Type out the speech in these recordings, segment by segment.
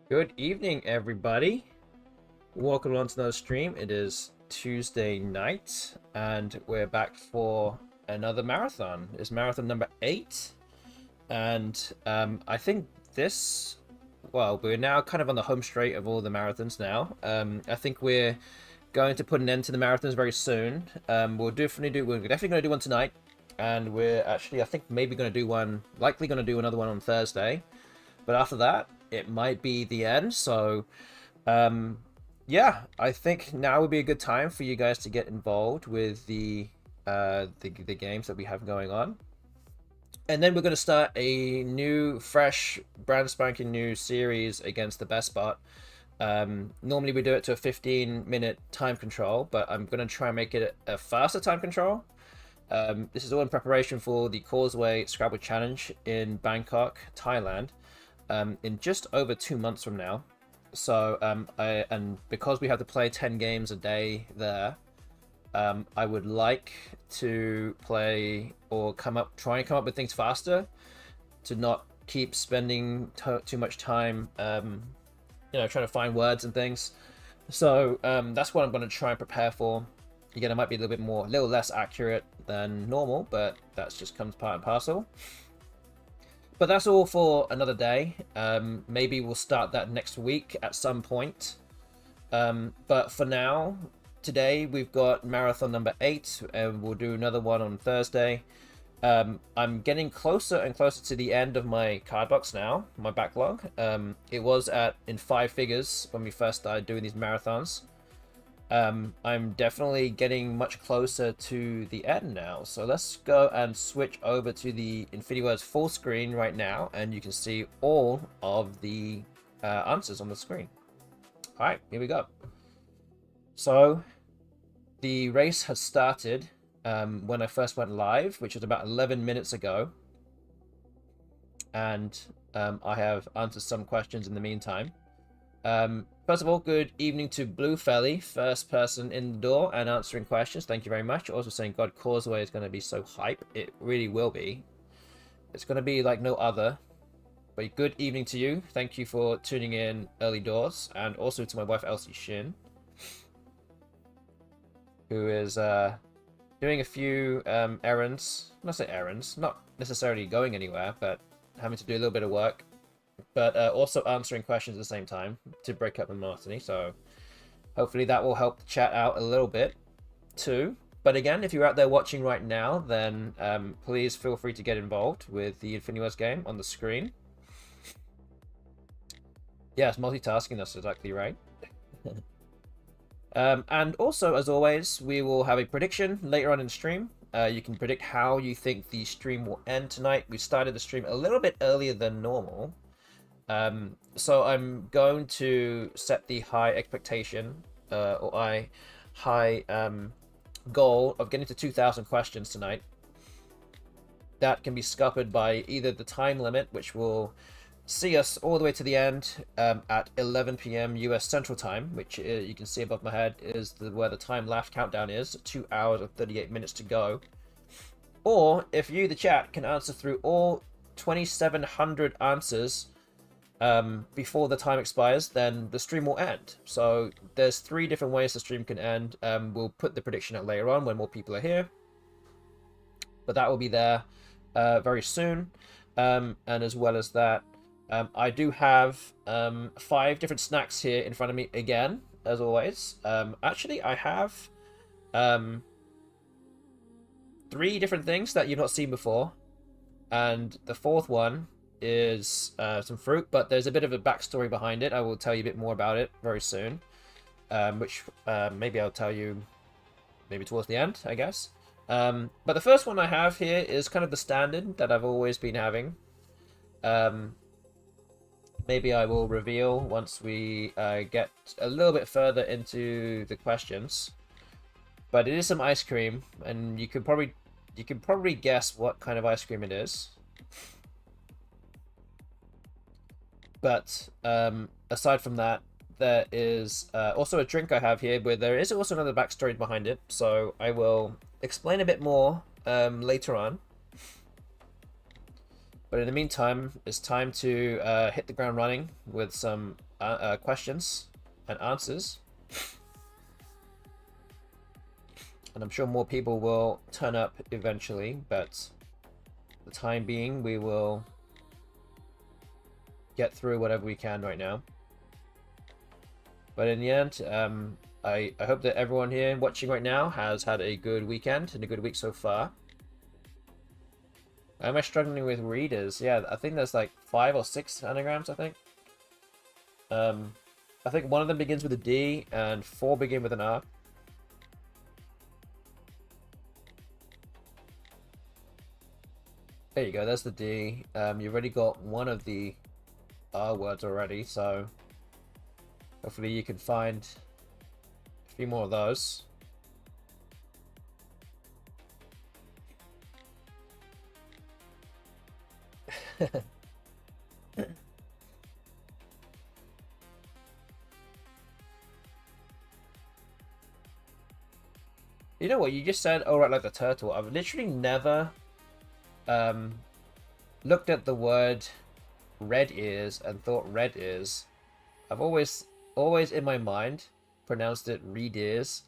Good evening, everybody. Welcome on to another stream. It is Tuesday night, and we're back for another marathon. It's marathon number 8, and I think this. Well, we're now kind of on the home straight of all the marathons now. I think we're going to put an end to the marathons very soon. We're definitely going to do one tonight, and we're actually, I think, maybe going to do one. Likely going to do another one on Thursday. But after that, it might be the end. So, um, yeah, I think now would be a good time for you guys to get involved with the games that we have going on. And then we're going to start a new, fresh, brand spanking new series against the best bot. Normally we do it to a 15-minute time control, but I'm going to try and make it a faster time control. This is all in preparation for the Causeway Scrabble Challenge in Bangkok, Thailand, in just over 2 months from now. So, and because we have to play 10 games a day there, I would like to play or try and come up with things faster to not keep spending too much time, trying to find words and things. So that's what I'm going to try and prepare for. Again, it might be a little less accurate than normal, but that's just comes part and parcel. But that's all for another day. Maybe we'll start that next week at some point. But for now, today we've got marathon number 8, and we'll do another one on Thursday. I'm getting closer and closer to the end of my card box now, my backlog. It was in 5 figures when we first started doing these marathons. I'm definitely getting much closer to the end now. So let's go and switch over to the Finiwords full screen right now, and you can see all of the answers on the screen. All right, here we go. So the race has started when I first went live, which was about 11 minutes ago. And I have answered some questions in the meantime. First of all, good evening to Blue Felly, first person in the door and answering questions. Thank you very much. Also saying God Causeway is going to be so hype. It really will be. It's going to be like no other. But good evening to you. Thank you for tuning in early doors. And also to my wife Elsie Shin, who is doing a few errands. Not say errands, not necessarily going anywhere, but having to do a little bit of work. But also answering questions at the same time to break up the monotony. So hopefully that will help the chat out a little bit too. But again, if you're out there watching right now, then please feel free to get involved with the Finiwords game on the screen. Yes, multitasking, that's exactly right. And also, as always, we will have a prediction later on in the stream. You can predict how you think the stream will end tonight. We started the stream a little bit earlier than normal. So I'm going to set the high expectation or high goal of getting to 2,000 questions tonight. That can be scuppered by either the time limit, which will see us all the way to the end at 11 p.m. US Central Time, which you can see above my head is where the time lapse countdown is, 2 hours and 38 minutes to go. Or if you, the chat, can answer through all 2,700 answers before the time expires, then the stream will end. So there's 3 different ways the stream can end. We'll put the prediction out later on when more people are here, but that will be there very soon. And as well as that, I do have 5 different snacks here in front of me again, as always. Actually, I have 3 different things that you've not seen before, and the 4th one is some fruit, but there's a bit of a backstory behind it. I will tell you a bit more about it very soon, which maybe I'll tell you maybe towards the end, I guess. But the first one I have here is kind of the standard that I've always been having. Maybe I will reveal once we get a little bit further into the questions. But it is some ice cream, and you can probably guess what kind of ice cream it is. But aside from that, there is also a drink I have here, where there is also another backstory behind it. So I will explain a bit more later on. But in the meantime, it's time to hit the ground running with some questions and answers. And I'm sure more people will turn up eventually, but for the time being, we will get through whatever we can right now. But in the end, I hope that everyone here watching right now has had a good weekend and a good week so far. Am I struggling with readers? Yeah, I think there's like 5 or 6 anagrams, I think. I think one of them begins with a D and 4 begin with an R. There you go, there's the D. You've already got one of the R words already, so hopefully you can find a few more of those. You know what, you just said, oh right, like the turtle. I've literally never looked at the word red ears and thought red ears. I've always in my mind pronounced it reed ears.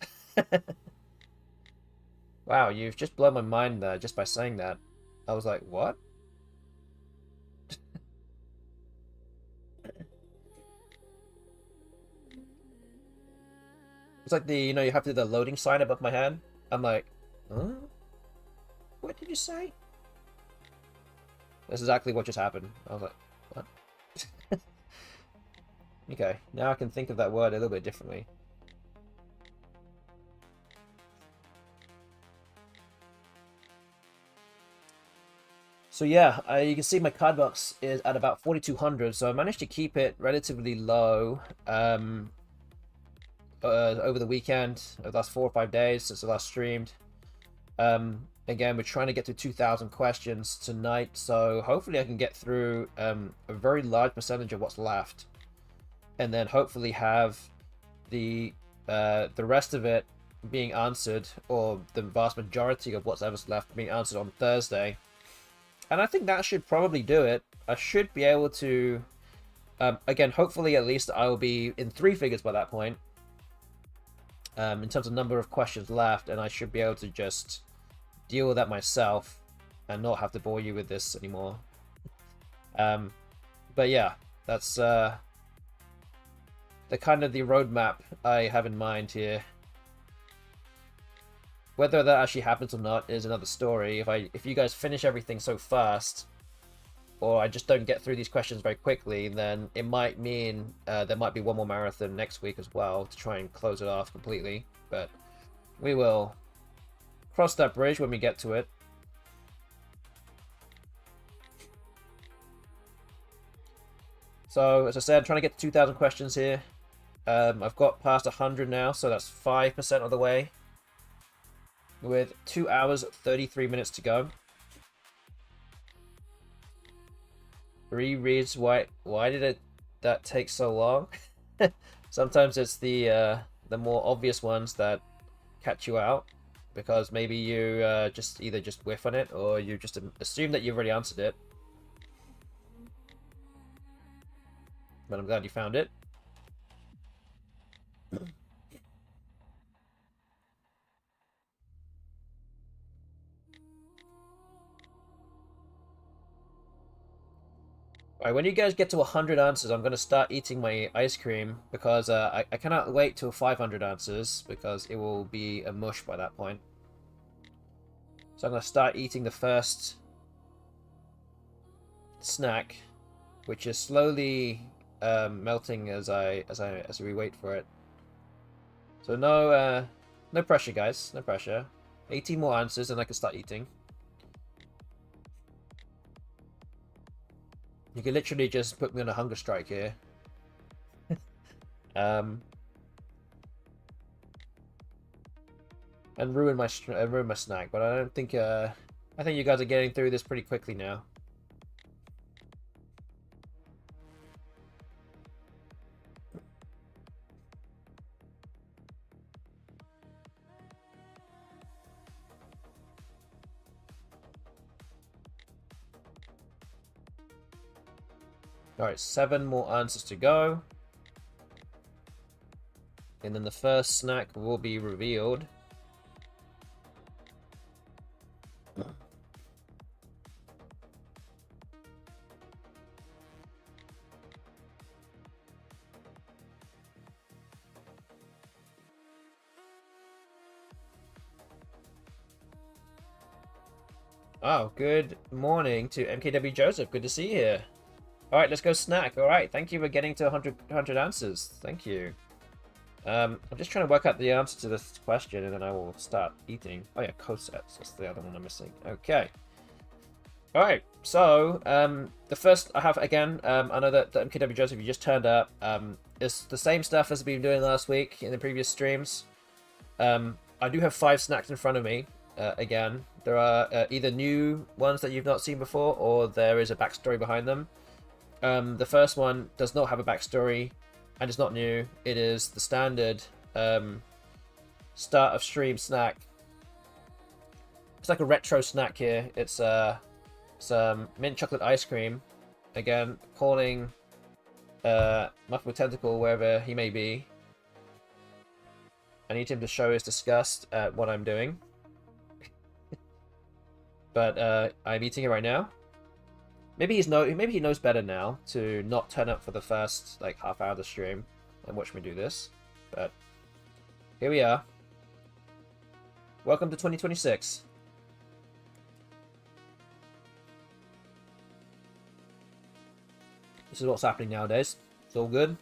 Wow, you've just blown my mind there just by saying that. I was like, what? It's like the, you know, you have to do the loading sign above my head. I'm like, huh? What did you say? That's exactly what just happened. I was like, what? Okay, now I can think of that word a little bit differently. So yeah, you can see my card box is at about 4,200, so I managed to keep it relatively low over the weekend, over the last 4 or 5 days since I last streamed. Again, we're trying to get to 2,000 questions tonight, so hopefully I can get through a very large percentage of what's left, and then hopefully have the rest of it being answered, or the vast majority of what's ever left being answered on Thursday. And I think that should probably do it. I should be able to, again, hopefully at least I will be in 3 figures by that point, in terms of number of questions left, and I should be able to just deal with that myself and not have to bore you with this anymore. But yeah, that's the kind of the roadmap I have in mind here. Whether that actually happens or not is another story. If you guys finish everything so fast, or I just don't get through these questions very quickly, then it might mean there might be one more marathon next week as well to try and close it off completely. But we will cross that bridge when we get to it. So, as I said, I'm trying to get to 2,000 questions here. I've got past 100 now, so that's 5% of the way, with 2 hours 33 minutes to go. Rereads, why did that take so long? Sometimes it's the more obvious ones that catch you out, because maybe you just either whiff on it, or you just assume that you've already answered it. But I'm glad you found it. Alright, when you guys get to 100 answers, I'm going to start eating my ice cream, because I cannot wait till 500 answers, because it will be a mush by that point. So I'm going to start eating the first snack, which is slowly melting as we wait for it. So no pressure, guys, no pressure. 18 more answers and I can start eating. You can literally just put me on a hunger strike here. And ruin my snack, but I don't think I think you guys are getting through this pretty quickly now. Alright, 7 more answers to go. and then the first snack will be revealed. Oh, good morning to MKW Joseph. Good to see you here. All right, let's go snack. All right, thank you for getting to 100 answers. Thank you. I'm just trying to work out the answer to this question, and then I will start eating. Oh yeah, cosets. That's the other one I'm missing. Okay. All right. So the first I have again. I know that MKW Joseph, you just turned up. It's the same stuff as we've been doing last week in the previous streams. I do have 5 snacks in front of me. Again, there are either new ones that you've not seen before, or there is a backstory behind them. The first one does not have a backstory, and it's not new. It is the standard start of stream snack. It's like a retro snack here. It's some mint chocolate ice cream. Again, calling Muffin with Tentacle wherever he may be. I need him to show his disgust at what I'm doing. But I'm eating it right now. Maybe he knows better now to not turn up for the first like half hour of the stream and watch me do this. But here we are. Welcome to 2026. This is what's happening nowadays. It's all good.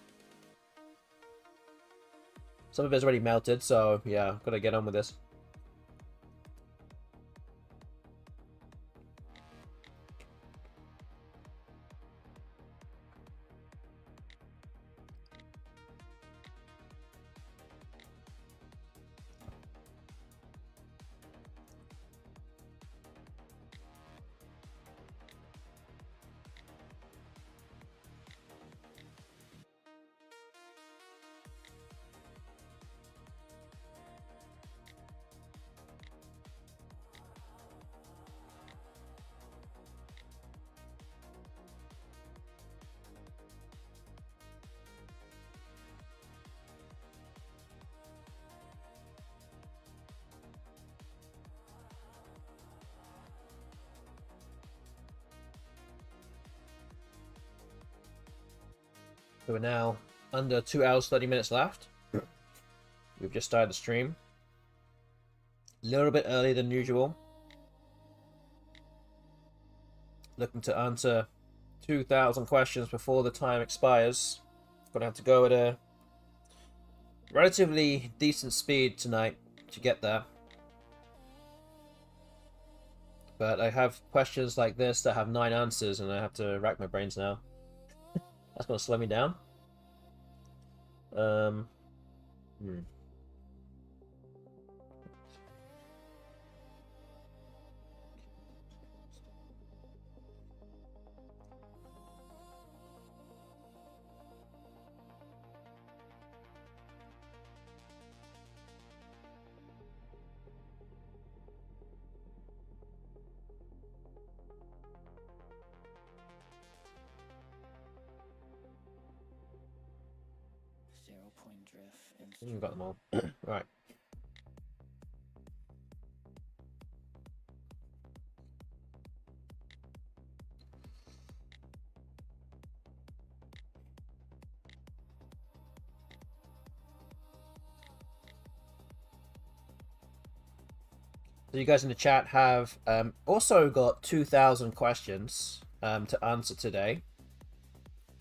Some of it's already melted, so yeah, gotta get on with this. So we're now under 2 hours, 30 minutes left. We've just started the stream. A little bit earlier than usual. Looking to answer 2,000 questions before the time expires. Gonna have to go at a relatively decent speed tonight to get there. But I have questions like this that have 9 answers, and I have to rack my brains now. That's gonna slow me down. Hmm. We've got them all. Right. So you guys in the chat have also got 2,000 questions to answer today,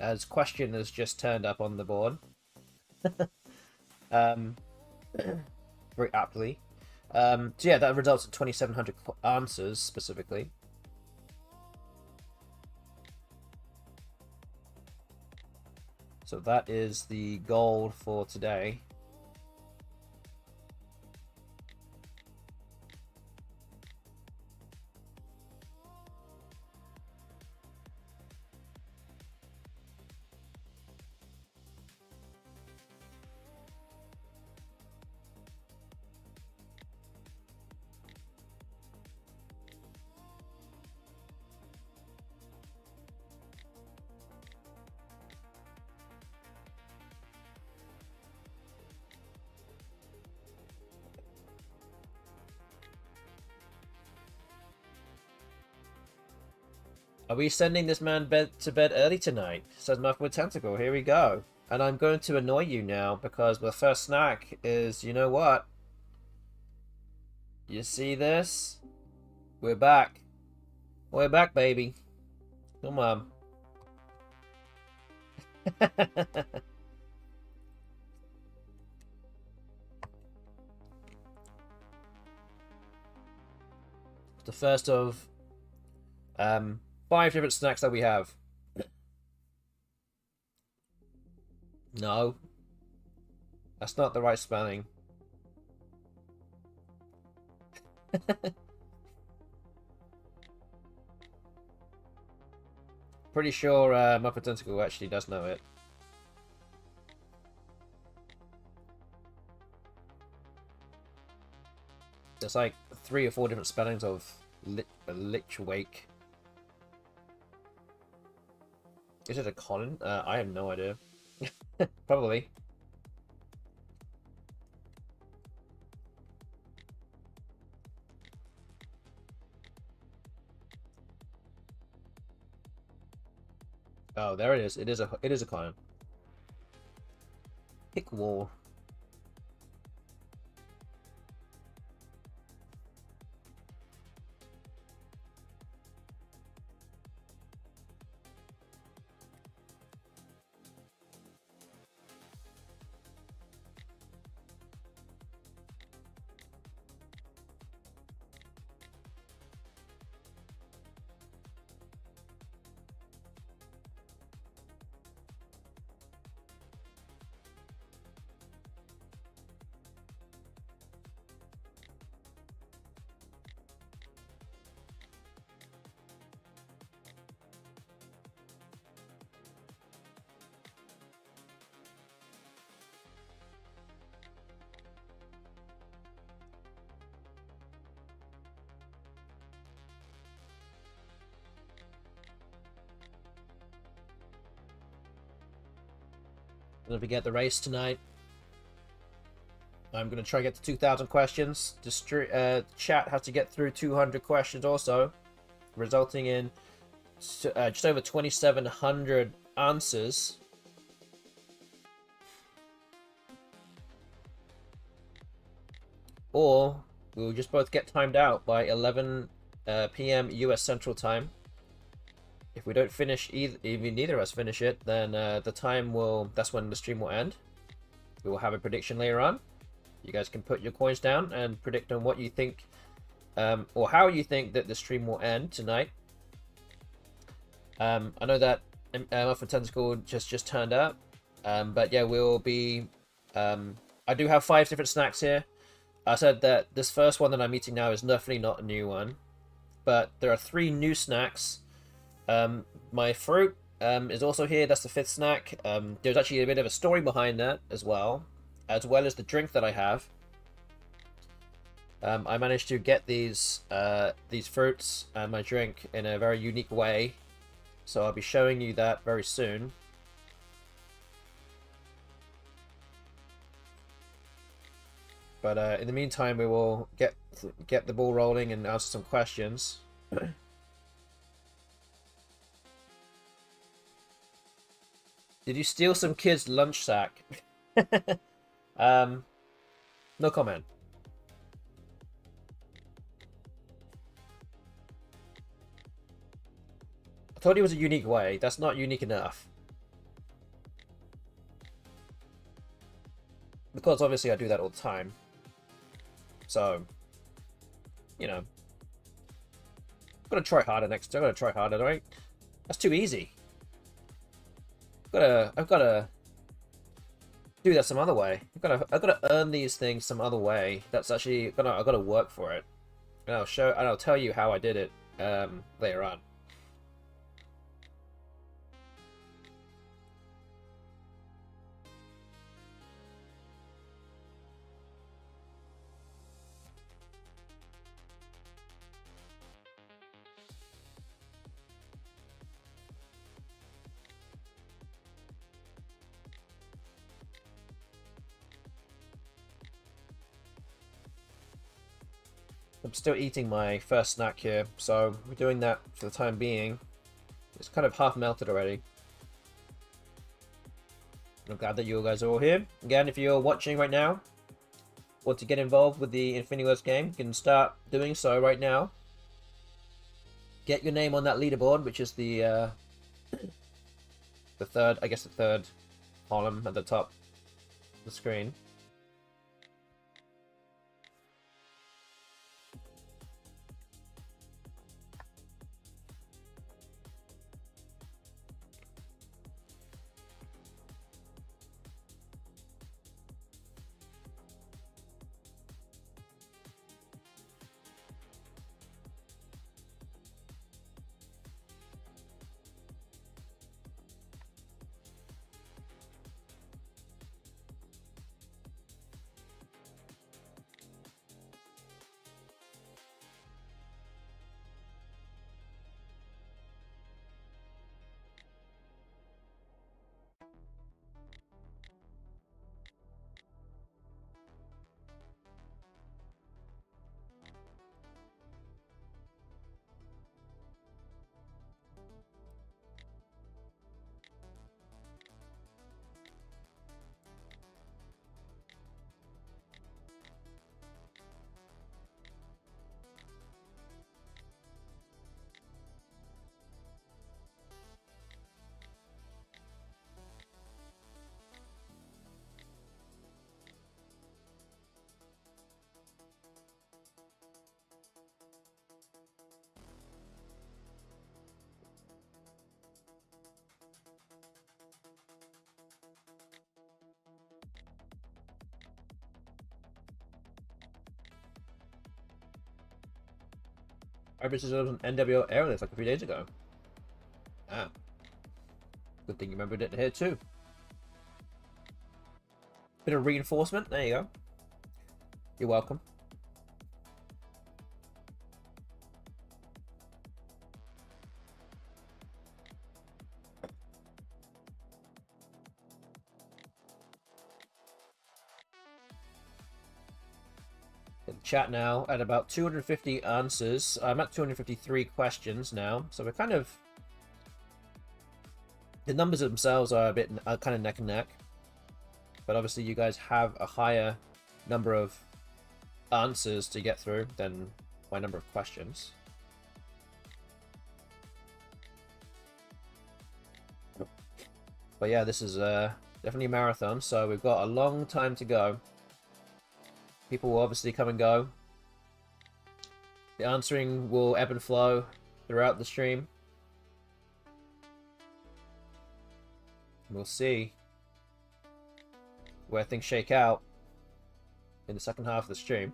as question has just turned up on the board. Very aptly. So yeah, that results in 2,700 answers specifically. So that is the goal for today. Are we sending this man to bed early tonight? Says Muff with Tentacle. Here we go. And I'm going to annoy you now because the first snack is, you know what? You see this? We're back. We're back, baby. Come on. The first of 5 different snacks that we have. No. That's not the right spelling. Pretty sure Muppet Tentacle actually does know it. There's like 3 or 4 different spellings of Lichwake. Is it a Colin? I have no idea. Probably. Oh, there it is. It is a Colin. Pick wall. Don't forget the race tonight. I'm going to try to get to 2,000 questions. Chat has to get through 200 questions also, resulting in just over 2,700 answers. Or we'll just both get timed out by 11 p.m. US Central Time. If we don't finish if neither of us finish it, then that's when the stream will end. We will have a prediction later on. You guys can put your coins down and predict on what you think, or how you think that the stream will end tonight. I know that Muffin Tentacle just turned up, but yeah, we'll be. I do have 5 different snacks here. I said that this first one that I'm eating now is definitely not a new one, but there are 3 new snacks. My fruit is also here. That's the 5th snack. There's actually a bit of a story behind that as well as the drink that I have. I managed to get these fruits and my drink in a very unique way, so I'll be showing you that very soon. But in the meantime, we will get the ball rolling and answer some questions. Did you steal some kid's lunch sack? No comment. I told you it was a unique way. That's not unique enough. Because obviously I do that all the time. So, you know. I've got to try harder next time. I've got to try harder, right? That's too easy. I've gotta do that some other way. I've gotta earn these things some other way. That's actually I've gotta work for it. And I'll tell you how I did it later on. I'm still eating my first snack here, so we're doing that for the time being. It's kind of half melted already. I'm glad that you guys are all here. Again, if you're watching right now, want to get involved with the Finiwords game, you can start doing so right now. Get your name on that leaderboard, which is the third, I guess the third column at the top of the screen. I was on NWO Airlist like a few days ago. Ah. Good thing you remembered it here too. Bit of reinforcement. There you go. You're welcome. In chat now at about 250 answers. I'm at 253 questions now, so we're kind of... The numbers themselves are kind of neck and neck. But obviously you guys have a higher number of answers to get through than my number of questions. But yeah, this is definitely a marathon, so we've got a long time to go. People will obviously come and go. The answering will ebb and flow throughout the stream. We'll see where things shake out in the second half of the stream.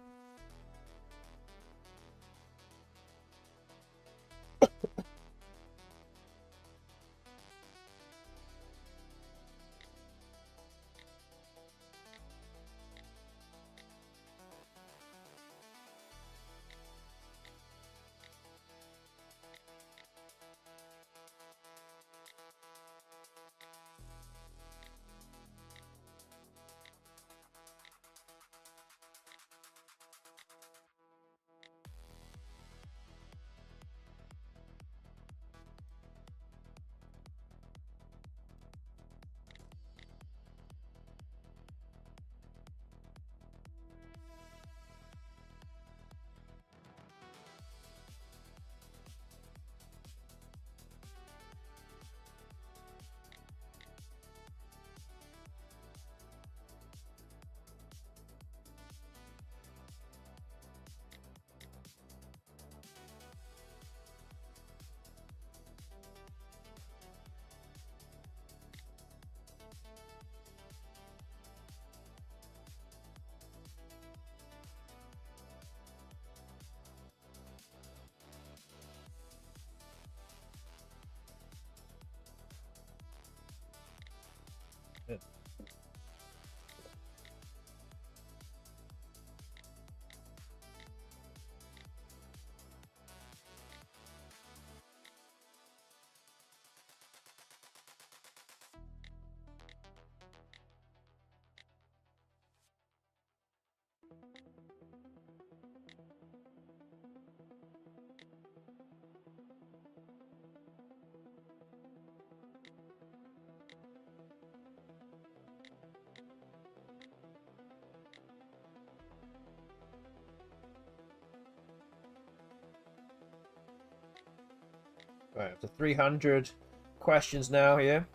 Right, up to 300 questions now here,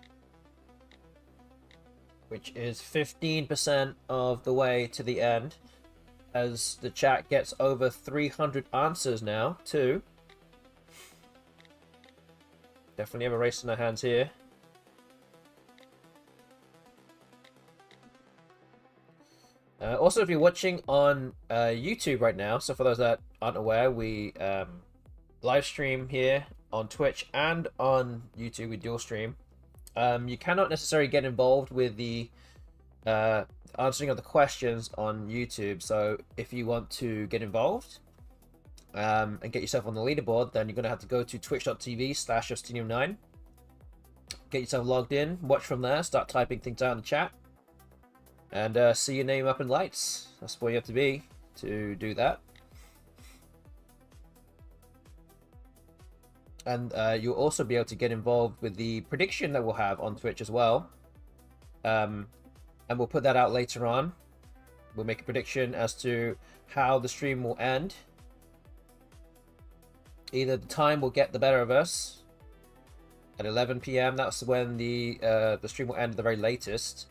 which is 15% of the way to the end, as the chat gets over 300 answers now, too. Definitely have a race in our hands here. Also, if you're watching on YouTube right now, so for those that aren't aware, we live stream here on Twitch and on YouTube. We dual stream. You cannot necessarily get involved with the answering of the questions on YouTube. So if you want to get involved and get yourself on the leaderboard, then you're going to have to go to twitch.tv/Justinian9. Get yourself logged in, watch from there, start typing things out in the chat, and see your name up in lights. That's where you have to be to do that. And you'll also be able to get involved with the prediction that we'll have on Twitch as well. And we'll put that out later on. We'll make a prediction as to how the stream will end. Either the time will get the better of us at 11 p.m. That's when the stream will end at the very latest.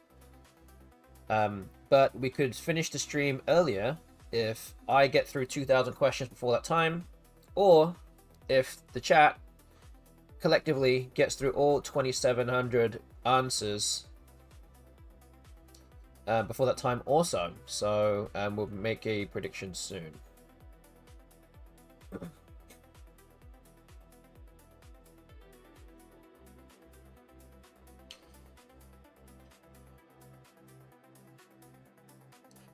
But we could finish the stream earlier if I get through 2,000 questions before that time, or if the chat collectively gets through all 2,700 answers before that time also. So we'll make a prediction soon.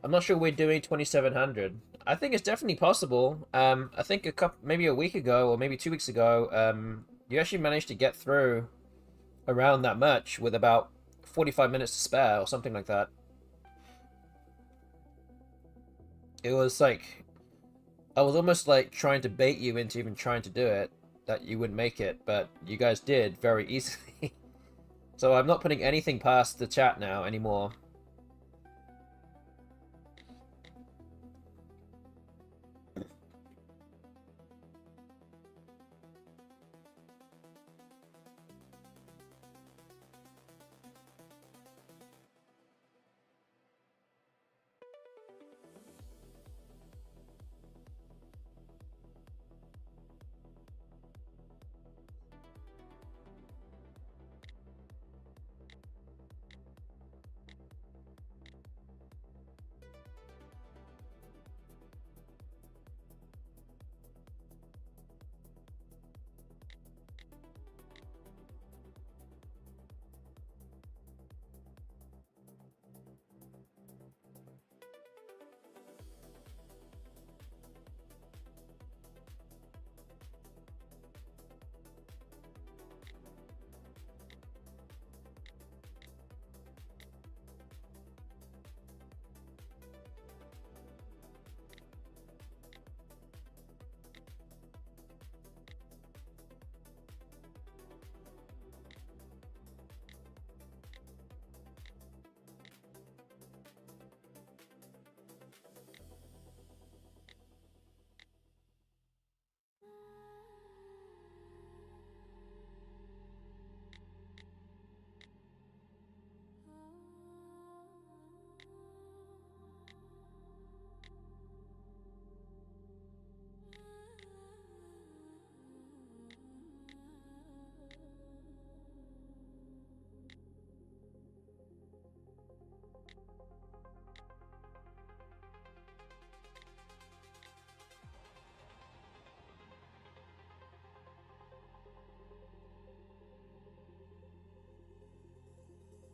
I'm not sure we're doing 2,700. I think it's definitely possible. I think maybe a week ago or maybe 2 weeks ago, you actually managed to get through around that much with about 45 minutes to spare or something like that. It was like, I was almost like trying to bait you into even trying to do it, that you wouldn't make it, but you guys did very easily. So I'm not putting anything past the chat now anymore.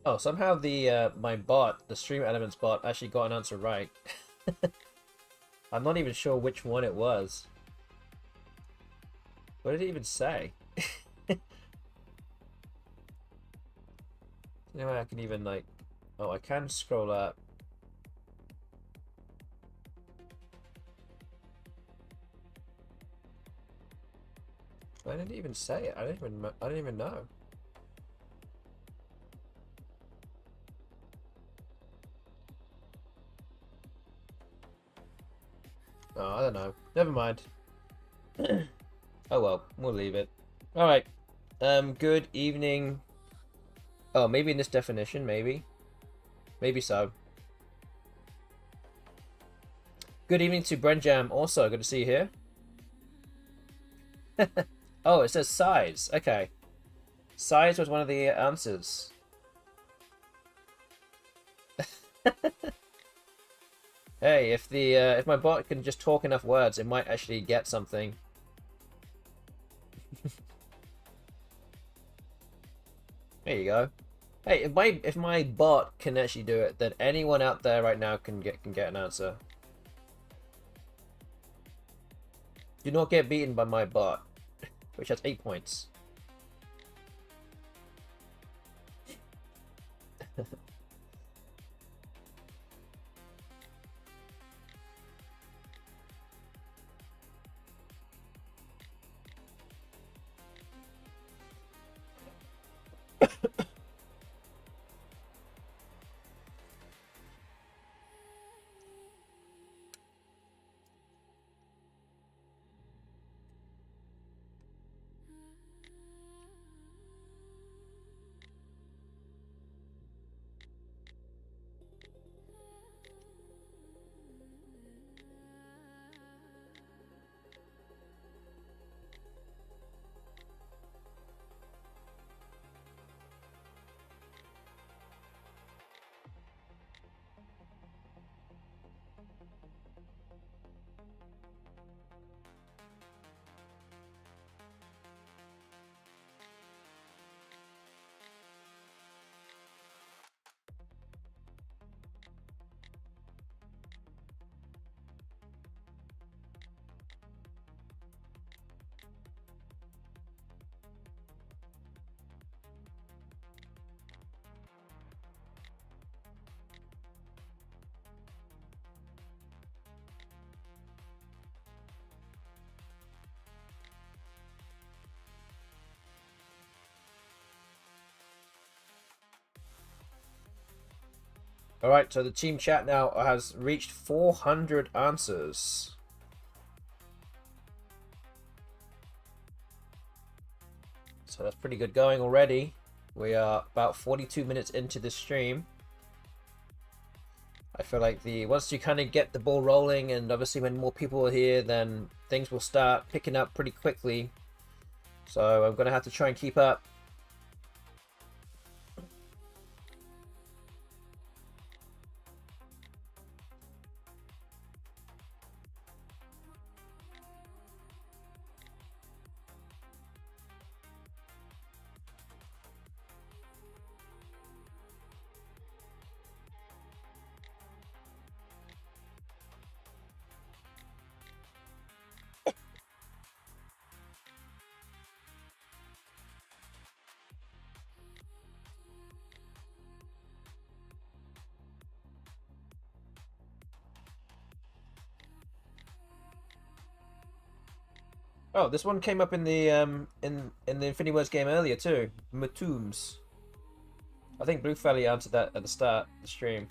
Oh, somehow the my bot, the Stream Elements bot, actually got an answer right. I'm not even sure which one it was. What did it even say? Anyway, I can even like... Oh, I can scroll up. I didn't even say it. I didn't even know. Oh, I don't know. Never mind. Oh well, we'll leave it. Alright, Good evening. Oh, maybe in this definition, maybe. Maybe so. Good evening to Brenjam also. Good to see you here. Oh, it says size. Okay. Size was one of the answers. Hey, if my bot can just talk enough words, it might actually get something. There you go. Hey, if my bot can actually do it, then anyone out there right now can get an answer. Do not get beaten by my bot, which has 8 points. Alright, so the team chat now has reached 400 answers. So that's pretty good going already. We are about 42 minutes into the stream. I feel like once you kind of get the ball rolling, and obviously when more people are here, then things will start picking up pretty quickly. So I'm going to have to try and keep up. Oh, this one came up in the Finiwords game earlier too. Matooms. I think Blue Felly answered that at the start of the stream.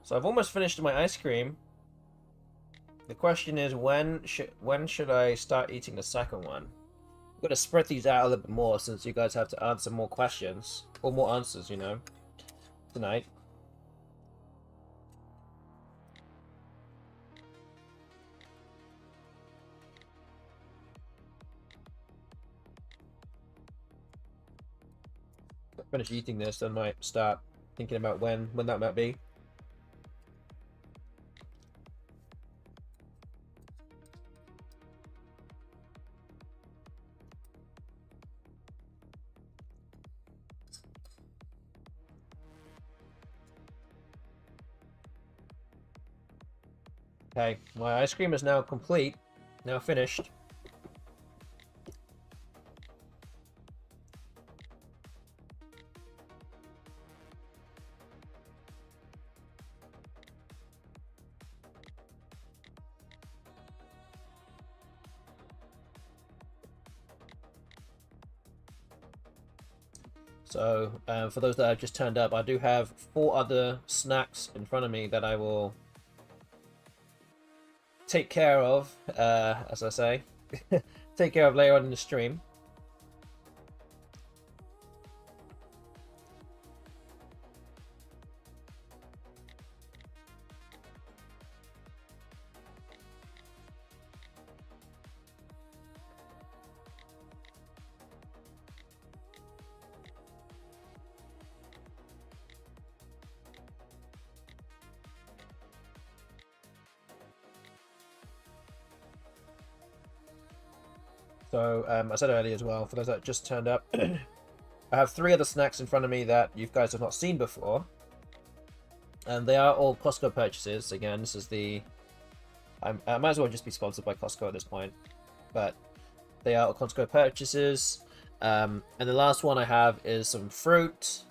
So I've almost finished my ice cream. The question is, when should I start eating the second one? I've got to spread these out a little bit more since you guys have to answer more questions or more answers, you know, tonight. Finish eating this, then might start thinking about when that might be. Okay, my ice cream is now complete, now finished. So for those that have just turned up, I do have 4 other snacks in front of me that I will take care of, as I say, take care of later on in the stream. So I said earlier as well, for those that just turned up, I have 3 other snacks in front of me that you guys have not seen before. And they are all Costco purchases. Again, this is the... I might as well just be sponsored by Costco at this point. But they are all Costco purchases. And the last one I have is some fruit.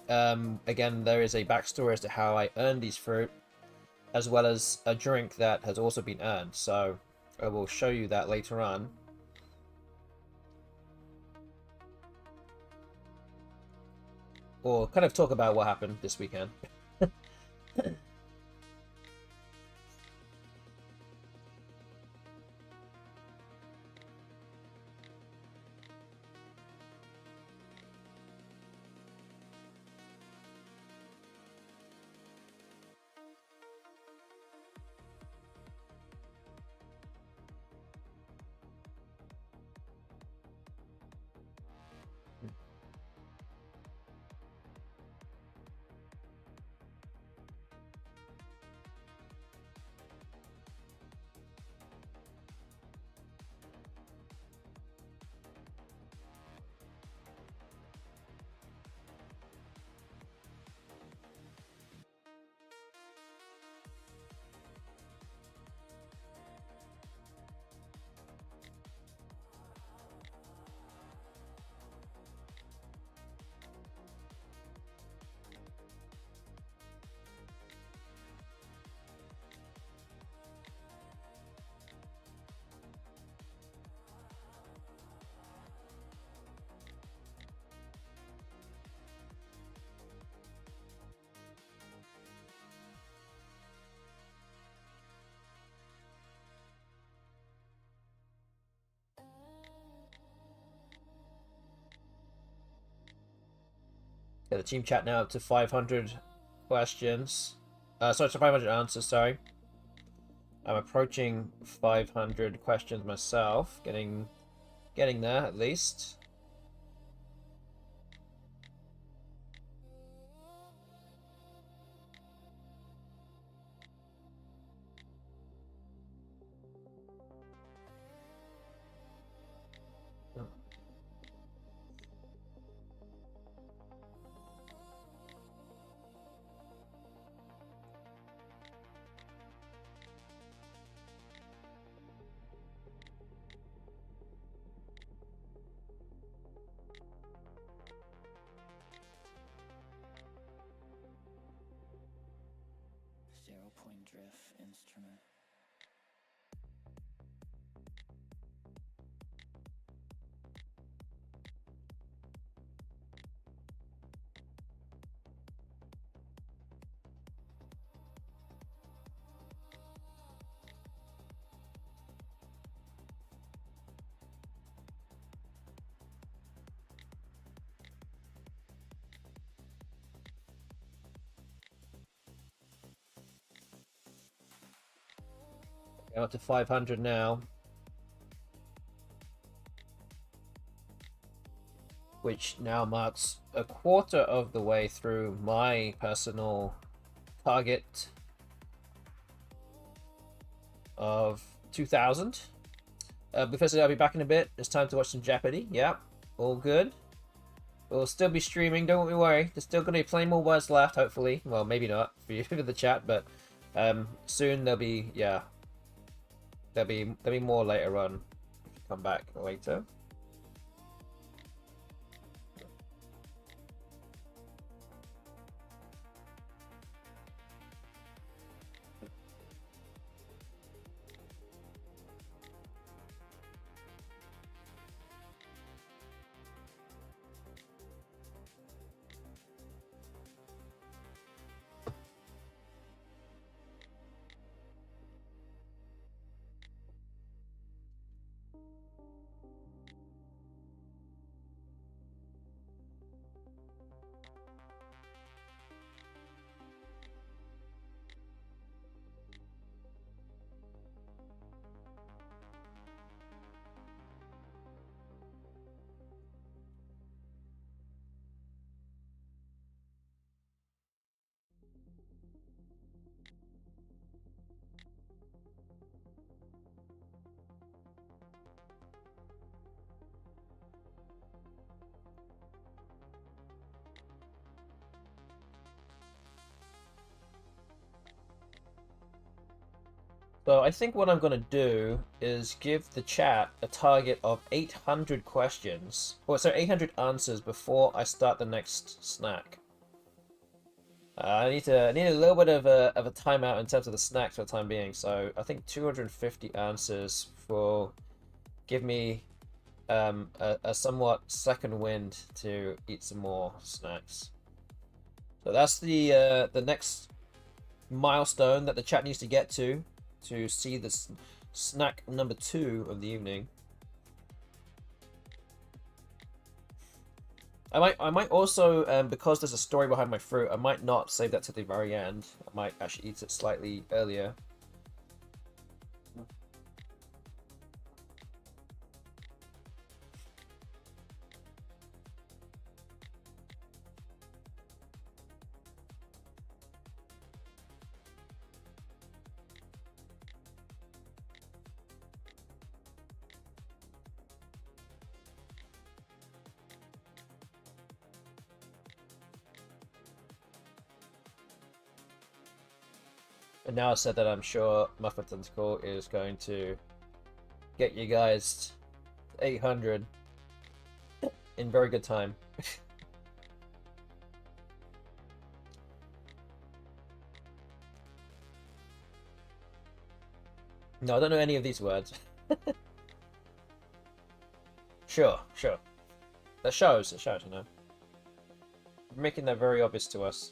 Again, there is a backstory as to how I earned these fruit, as well as a drink that has also been earned. So I will show you that later on. Or kind of talk about what happened this weekend. Get the team chat now up to 500 questions. Sorry, to 500 answers, sorry. I'm approaching 500 questions myself. Getting there, at least. Point drift instrument. I'm up to 500 now. Which now marks a quarter of the way through my personal target of 2,000. Professor, I'll be back in a bit. It's time to watch some Jeopardy. Yeah, all good. We'll still be streaming, don't worry. There's still going to be plenty more words left, hopefully. Well, maybe not for you for the chat, but soon there'll be, yeah. There'll be more later on. Come back later. So I think what I'm going to do is give the chat a target of 800 questions, or sorry, 800 answers before I start the next snack. I need a little bit of a timeout in terms of the snacks for the time being. So I think 250 answers will give me a somewhat second wind to eat some more snacks. So that's the next milestone that the chat needs to get to see the snack number 2 of the evening. I might also, because there's a story behind my fruit, I might not save that to the very end. I might actually eat it slightly earlier. And now I said that, I'm sure Muffin Tentacle is going to get you guys 800 in very good time. No, I don't know any of these words. Sure. That shows, you know. Making that very obvious to us.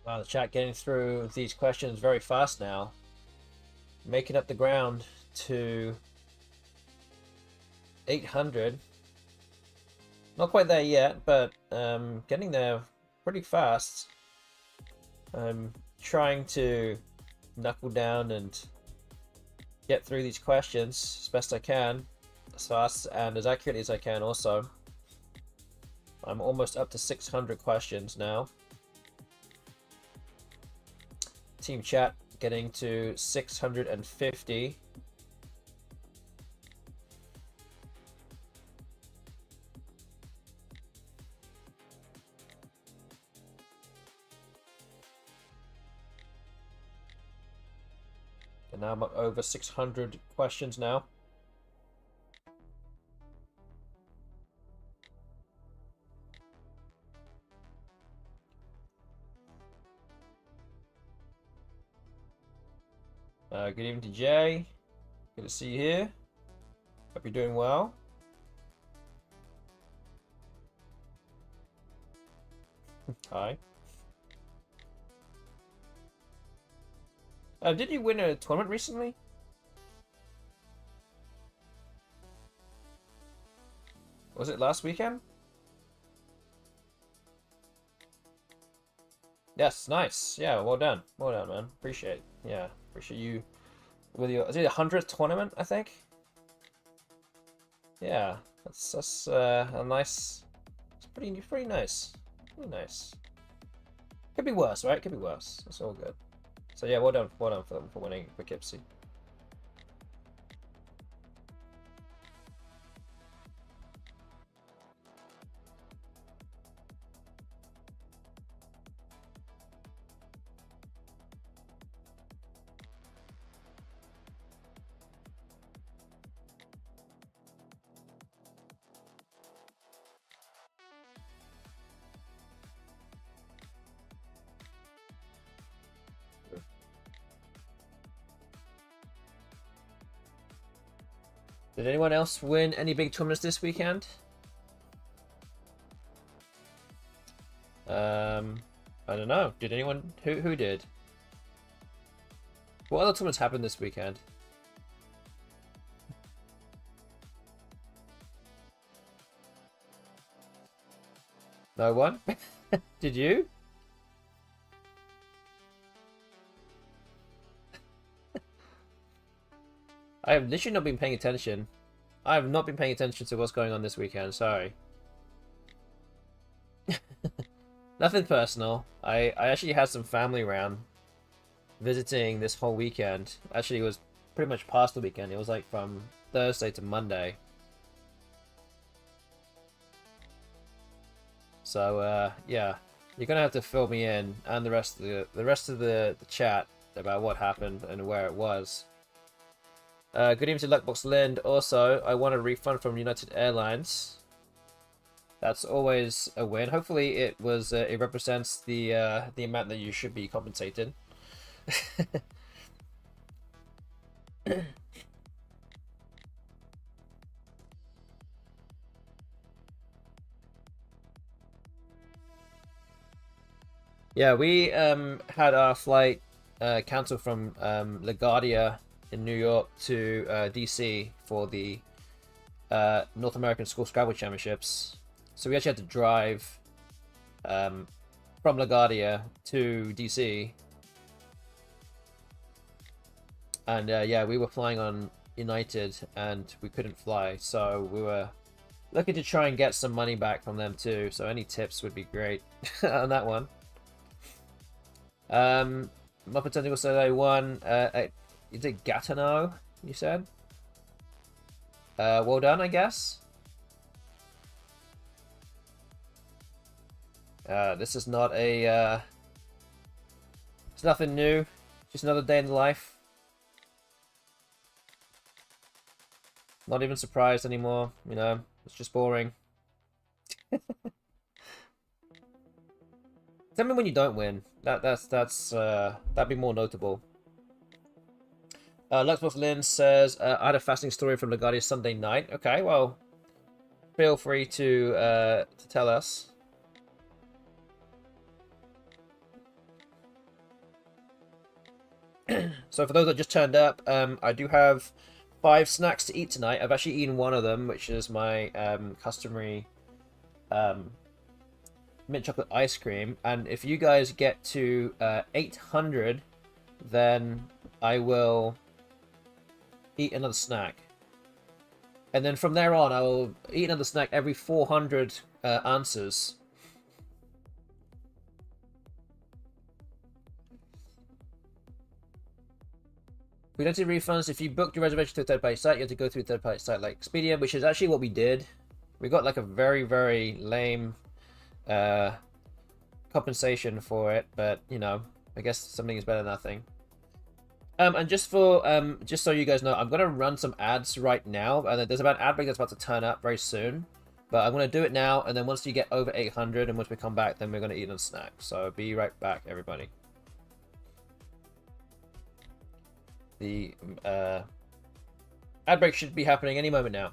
Wow, the chat getting through these questions very fast now. Making up the ground to 800. Not quite there yet, but getting there pretty fast. I'm trying to knuckle down and get through these questions as best I can, as fast and as accurately as I can also. I'm almost up to 600 questions now. Team chat getting to 650. Now I'm up over 600 questions now. Good evening to Jay. Good to see you here. Hope you're doing well. Hi. Did you win a tournament recently? Was it last weekend? Yes, nice. Yeah, well done. Well done, man. Appreciate. Yeah, appreciate you with your. Is it a 100th tournament? I think. Yeah, that's a nice. It's pretty nice. Pretty nice. Could be worse, right? Could be worse. It's all good. So yeah, well done for them for winning Poughkeepsie. Did anyone else win any big tournaments this weekend? I don't know. Did anyone? Who did? What other tournaments happened this weekend? No one? Did you? I have literally not been paying attention. I have not been paying attention to what's going on this weekend. Sorry. Nothing personal. I actually had some family around visiting this whole weekend. Actually, it was pretty much past the weekend. It was like from Thursday to Monday. So yeah, you're gonna have to fill me in and the rest of the chat about what happened and where it was. Good evening to Luckbox Lind. Also, I want a refund from United Airlines. That's always a win. Hopefully, it represents the amount that you should be compensated. Yeah, we had our flight cancelled from LaGuardia in New York to DC for the North American School Scrabble Championships. So we actually had to drive from LaGuardia to DC. And yeah, we were flying on United and we couldn't fly. So we were looking to try and get some money back from them too. So any tips would be great on that one. Muppet Tentacle said I won. Is it Gatineau, you said? Well done, I guess. This is not a... it's nothing new. Just another day in the life. Not even surprised anymore, you know. It's just boring. Tell me when you don't win. That'd be more notable. Luxbox Lynn says, I had a fasting story from LaGuardia Sunday night. Okay, well, feel free to tell us. So for those that just turned up, I do have 5 snacks to eat tonight. I've actually eaten one of them, which is my customary mint chocolate ice cream. And if you guys get to 800, then I will eat another snack. And then from there on, I will eat another snack every 400 answers. We don't do refunds. If you booked your reservation to a third-party site, you have to go through a third-party site like Expedia, which is actually what we did. We got like a very, very lame compensation for it, but you know, I guess something is better than nothing. And just so you guys know, I'm gonna run some ads right now, and there's about an ad break that's about to turn up very soon. But I'm gonna do it now, and then once you get over 800, and once we come back, then we're gonna eat a snack. So be right back, everybody. The ad break should be happening any moment now.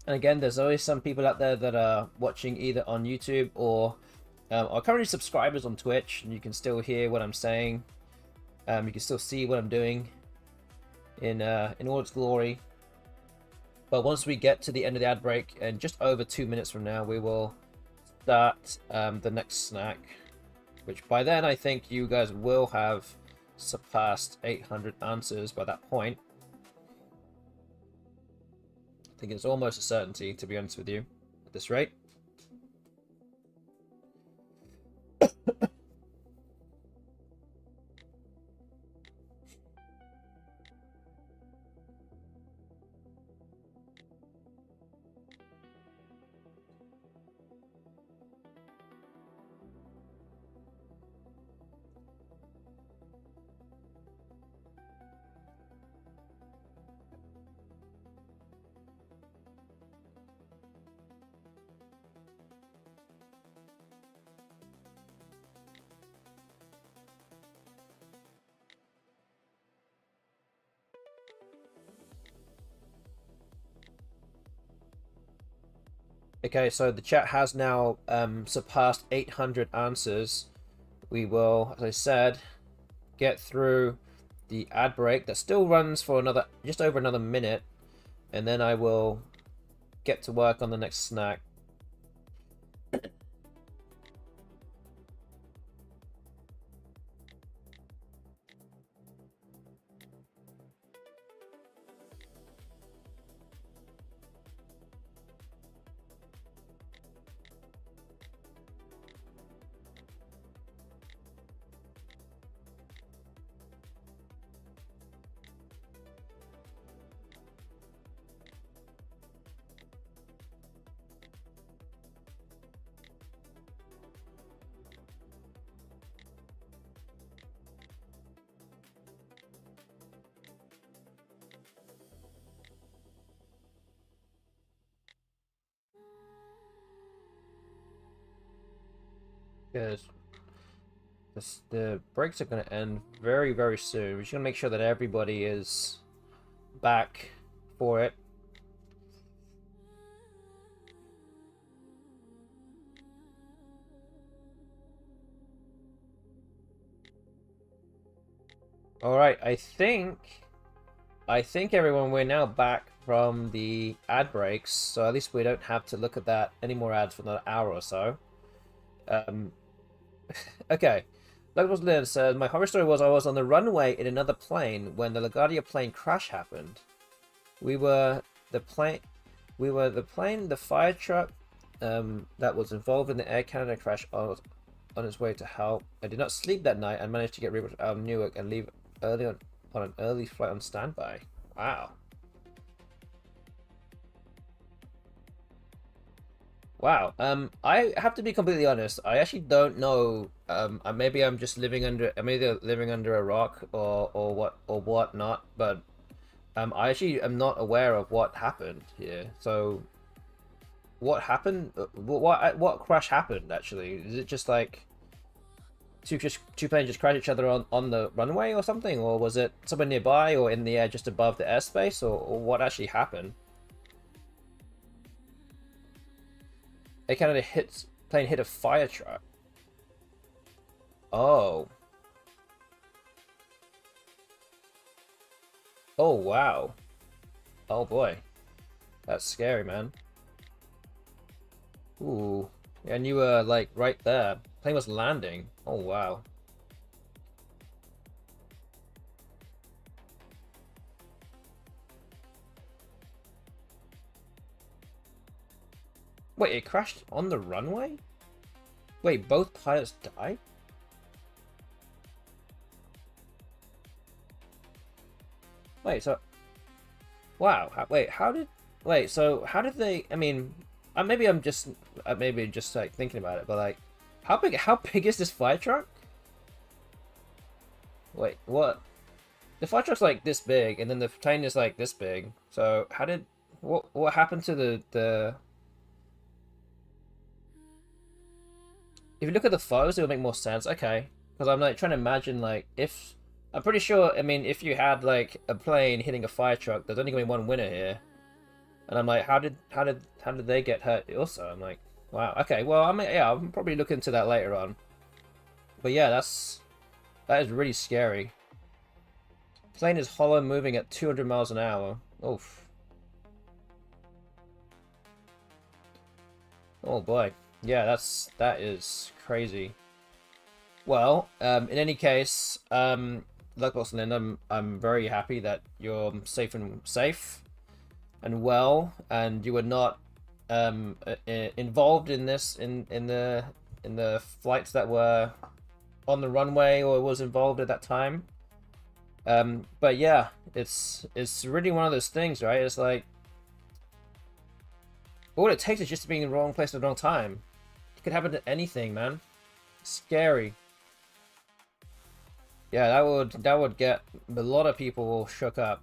And again, there's always some people out there that are watching either on YouTube or are currently subscribers on Twitch, and you can still hear what I'm saying. You can still see what I'm doing in all its glory. But once we get to the end of the ad break, and just over 2 minutes from now, we will start the next snack. Which by then, I think you guys will have surpassed 800 answers by that point. I think it's almost a certainty, to be honest with you, at this rate. Okay, so the chat has now surpassed 800 answers. We will, as I said, get through the ad break that still runs for just over another minute, and then I will get to work on the next snack. Because the breaks are going to end very, very soon. We're just going to make sure that everybody is back for it. Alright, I think everyone, we're now back from the ad breaks, so at least we don't have to look at that any more ads for another hour or so. Okay. Douglas Lynn says, my horror story was I was on the runway in another plane when the LaGuardia plane crash happened. We were the fire truck that was involved in the Air Canada crash on its way to help. I did not sleep that night and managed to get rid of Newark and leave early on an early flight on standby. Wow. Wow. I have to be completely honest. I actually don't know. Maybe I'm just I'm either living under a rock or what not. But I actually am not aware of what happened here. So, what happened? What crash happened actually? Is it just like two planes just crashed each other on the runway or something, or was it somewhere nearby or in the air just above the airspace, or what actually happened? It kind of plane hit a fire truck. Oh. Oh, wow. Oh, boy. That's scary, man. Ooh. And you were, like, right there. Plane was landing. Oh, wow. Wait, it crashed on the runway? Wait, both pilots died? Wait, so... Wow, wait, how did... Wait, so how did they... I mean, maybe I'm just... maybe just, like, thinking about it, but, like... How big is this fire truck? Wait, what? The fire truck's, like, this big, and then the plane is, like, this big. So, how did... What happened to the... If you look at the photos, it would make more sense. Okay. Because I'm, like, trying to imagine, like, if... I'm pretty sure, I mean, if you had, like, a plane hitting a fire truck, there's only going to be one winner here. And I'm like, how did they get hurt also? I'm like, wow, okay, well, I mean, yeah, I'll probably look into that later on. But yeah, that is really scary. Plane is hollow moving at 200 miles an hour. Oof. Oh boy. Yeah, that is crazy. Well, in any case, Luckless and I'm very happy that you're safe and well, and you were not involved in this in the flights that were on the runway or was involved at that time. But yeah, it's really one of those things, right? It's like all it takes is just to be in the wrong place at the wrong time. It could happen to anything, man. Scary. Yeah, that would get a lot of people shook up.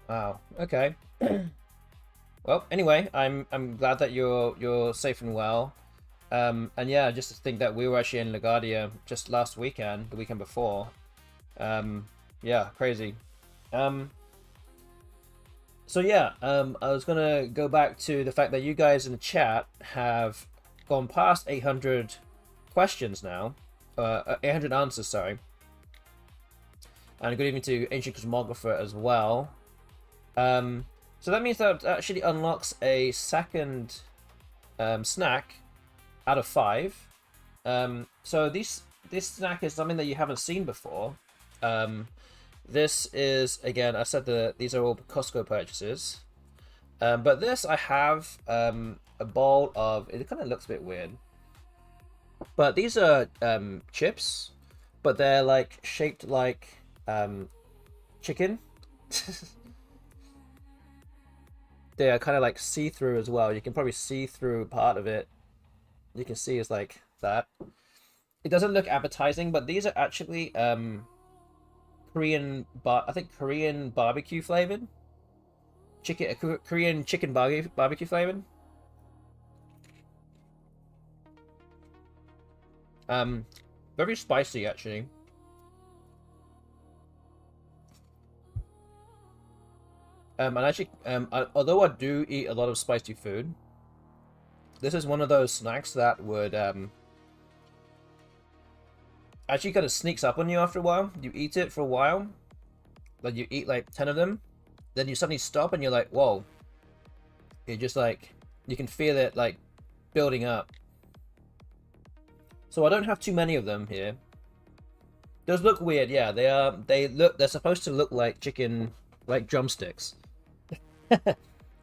Wow. Okay. Well, anyway, I'm glad that you're safe and well. And yeah, just to think that we were actually in LaGuardia just last weekend, the weekend before. Yeah, crazy. So yeah, I was gonna go back to the fact that you guys in the chat have gone past 800 questions now, 800 answers, sorry. And good evening to Ancient Cosmographer as well. So that means that actually unlocks a second snack out of 5. So this snack is something that you haven't seen before. This is, again, I said that these are all Costco purchases. But this, I have a bowl of... It kind of looks a bit weird. But these are chips, but they're like shaped like chicken. They are kind of like see-through as well. You can probably see through part of it. You can see it's like that. It doesn't look appetizing, but these are actually I think Korean barbecue flavored. Korean chicken barbecue flavored. Very spicy actually. And actually, although I do eat a lot of spicy food, this is one of those snacks that would actually kind of sneaks up on you after a while. You eat it for a while, like you eat like 10 of them, then you suddenly stop and you're like, whoa. You're just like, you can feel it like building up. So I don't have too many of them here. Those look weird, yeah. They're supposed to look like chicken, like drumsticks.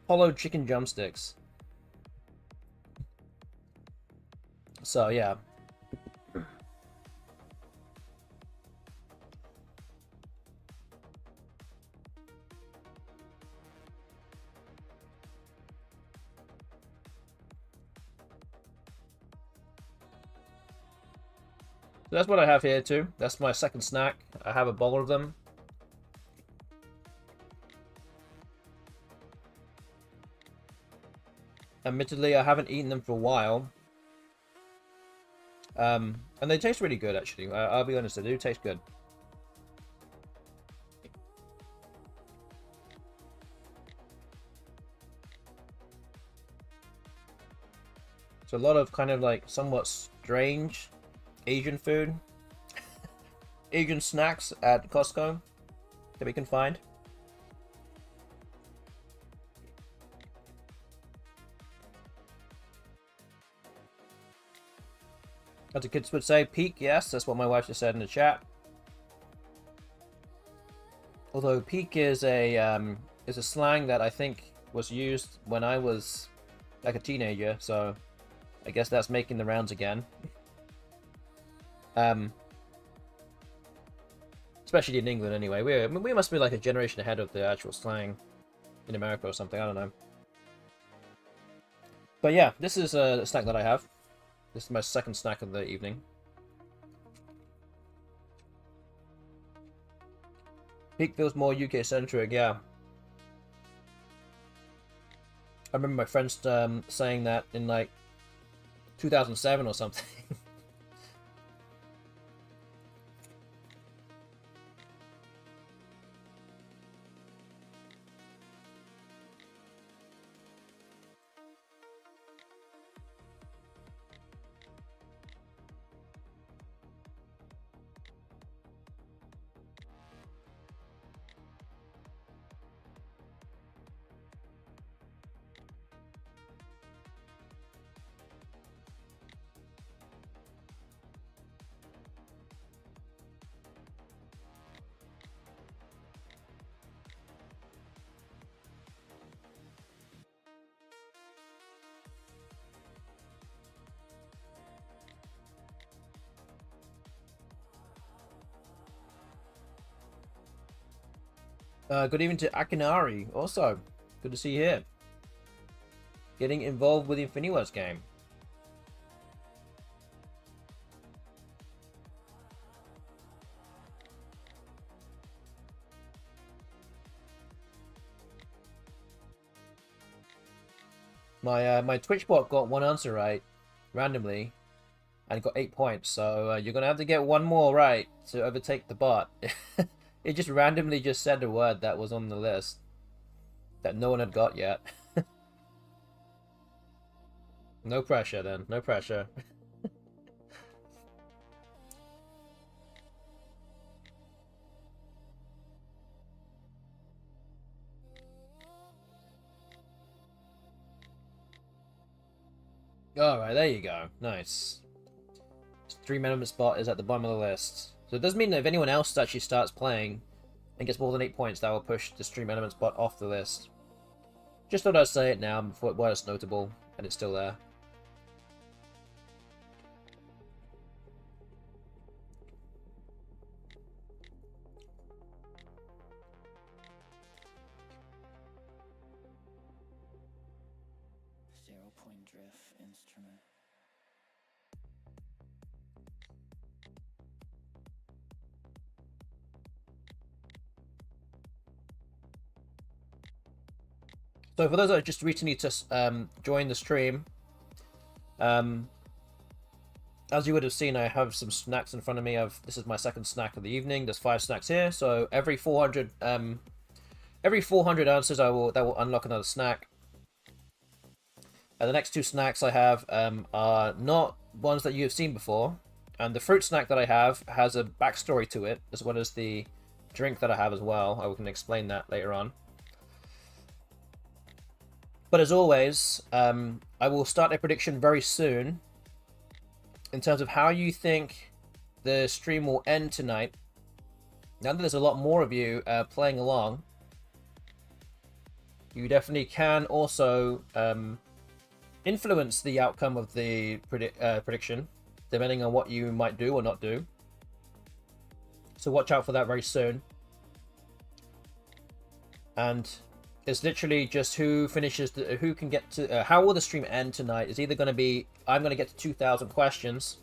Hollow chicken drumsticks. So yeah. So that's what I have here too. That's my second snack. I have a bowl of them. Admittedly, I haven't eaten them for a while. And they taste really good, actually. I'll be honest, they do taste good. It's a lot of kind of like somewhat strange Asian food. Asian snacks at Costco that we can find. As the kids would say, peak, yes, that's what my wife just said in the chat. Although peak is a slang that I think was used when I was like a teenager, so I guess that's making the rounds again. Especially in England anyway. We must be like a generation ahead of the actual slang in America or something, I don't know. But yeah, this is a snack that I have. This is my second snack of the evening. Peak feels more UK centric, yeah. I remember my friends saying that in like 2007 or something. Good evening to Akinari, also. Good to see you here. Getting involved with the Finiwords game. My Twitch bot got one answer right, randomly, and got 8 points, so you're gonna have to get one more right to overtake the bot. It just randomly just said a word that was on the list that no one had got yet. No pressure then, no pressure. Alright, there you go. Nice. 3-minute spot is at the bottom of the list. So it does mean that if anyone else actually starts playing and gets more than 8 points, that will push the stream element spot off the list. Just thought I'd say it now before while it's notable and it's still there. Zero-point drift instrument. So for those that just recently joined the stream, as you would have seen, I have some snacks in front of me. This is my second snack of the evening. There's 5 snacks here, so every 400 answers that will unlock another snack. And the next 2 snacks I have are not ones that you have seen before, and the fruit snack that I have has a backstory to it, as well as the drink that I have as well. I can explain that later on. But as always, I will start a prediction very soon in terms of how you think the stream will end tonight. Now that there's a lot more of you playing along, you definitely can also influence the outcome of the prediction, depending on what you might do or not do. So watch out for that very soon. And it's literally just who finishes, who can get to, how will the stream end tonight is either going to be, I'm going to get to 2,000 questions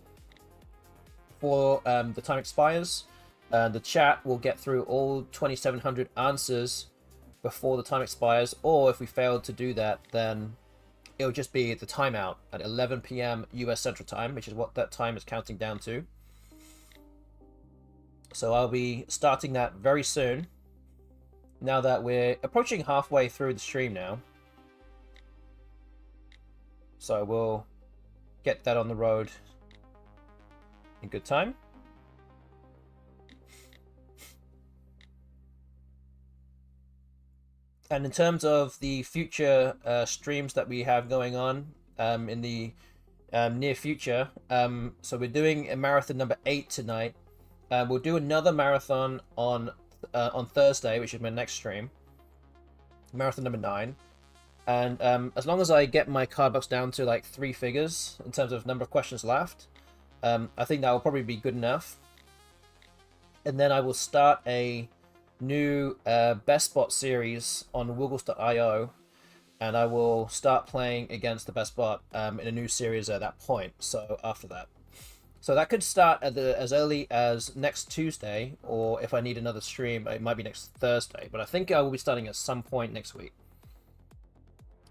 before the time expires. The chat will get through all 2,700 answers before the time expires, or if we fail to do that, then it'll just be the timeout at 11 p.m. US Central Time, which is what that time is counting down to. So I'll be starting that very soon. Now that we're approaching halfway through the stream now. So we'll get that on the road in good time. And in terms of the future streams that we have going on in the near future. So we're doing a marathon number 8 tonight. We'll do another marathon on Thursday, which is my next stream. Marathon number 9. And as long as I get my cardbox down to like 3 figures in terms of number of questions left, I think that will probably be good enough. And then I will start a new best bot series on Woogles.io, and I will start playing against the best bot in a new series at that point. So after that, so that could start at as early as next Tuesday, or if I need another stream, it might be next Thursday. But I think I will be starting at some point next week.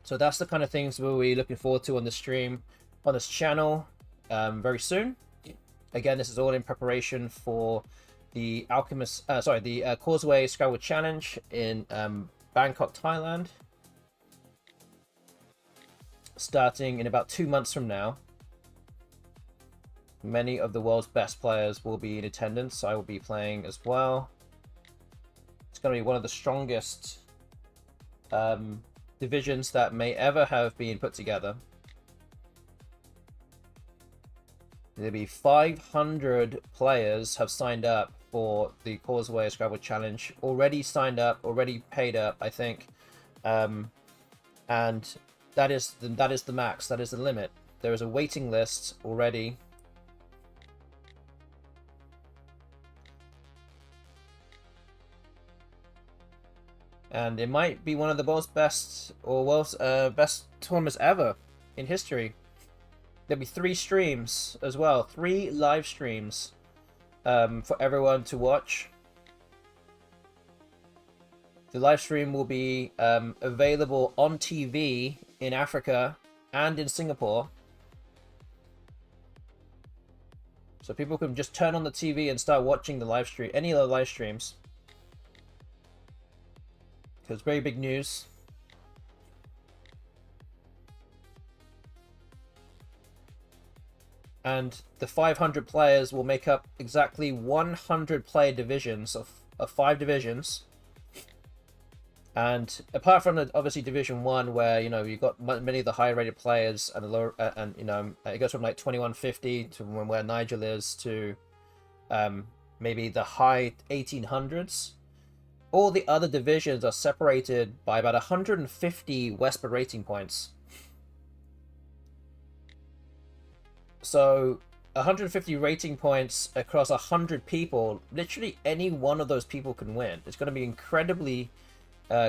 So that's the kind of things we'll be looking forward to on the stream, on this channel, very soon. Again, this is all in preparation for the Causeway Scrabble Challenge in Bangkok, Thailand, starting in about 2 months from now. Many of the world's best players will be in attendance. I will be playing as well. It's going to be one of the strongest divisions that may ever have been put together. There'll be 500 players have signed up for the Causeway Scrabble Challenge. Already signed up, already paid up, I think. And that is the max, that is the limit. There is a waiting list already. And it might be one of the world's best tournaments ever in history. There'll be 3 streams as well, 3 live streams for everyone to watch. The live stream will be available on TV in Africa and in Singapore. So people can just turn on the TV and start watching the live stream, any of the live streams. So it's very big news. And the 500 players will make up exactly 100 player divisions of 5 divisions. And apart from obviously Division 1, where you've got many of the higher rated players, and the lower, it goes from like 2150 to where Nigel is to maybe the high 1800s. All the other divisions are separated by about 150 Wesper rating points. So 150 rating points across 100 people, literally any one of those people can win. It's going to be incredibly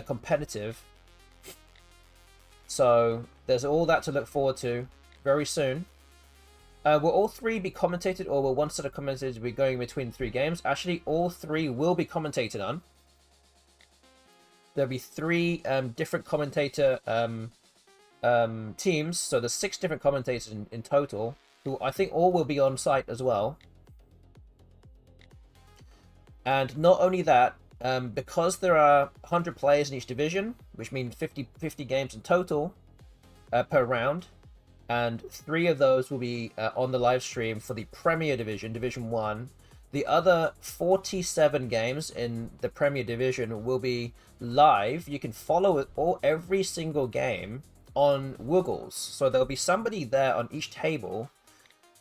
competitive. So there's all that to look forward to very soon. Will all 3 be commentated, or will one set of commentators be going between 3 games? Actually, all 3 will be commentated on. There'll be 3 different commentator teams, so there's 6 different commentators in total, who I think all will be on site as well. And not only that, because there are 100 players in each division, which means 50 games in total per round, and 3 of those will be on the live stream for the Premier Division, Division 1. The other 47 games in the Premier Division will be live. You can follow every single game on Woogles. So there'll be somebody there on each table,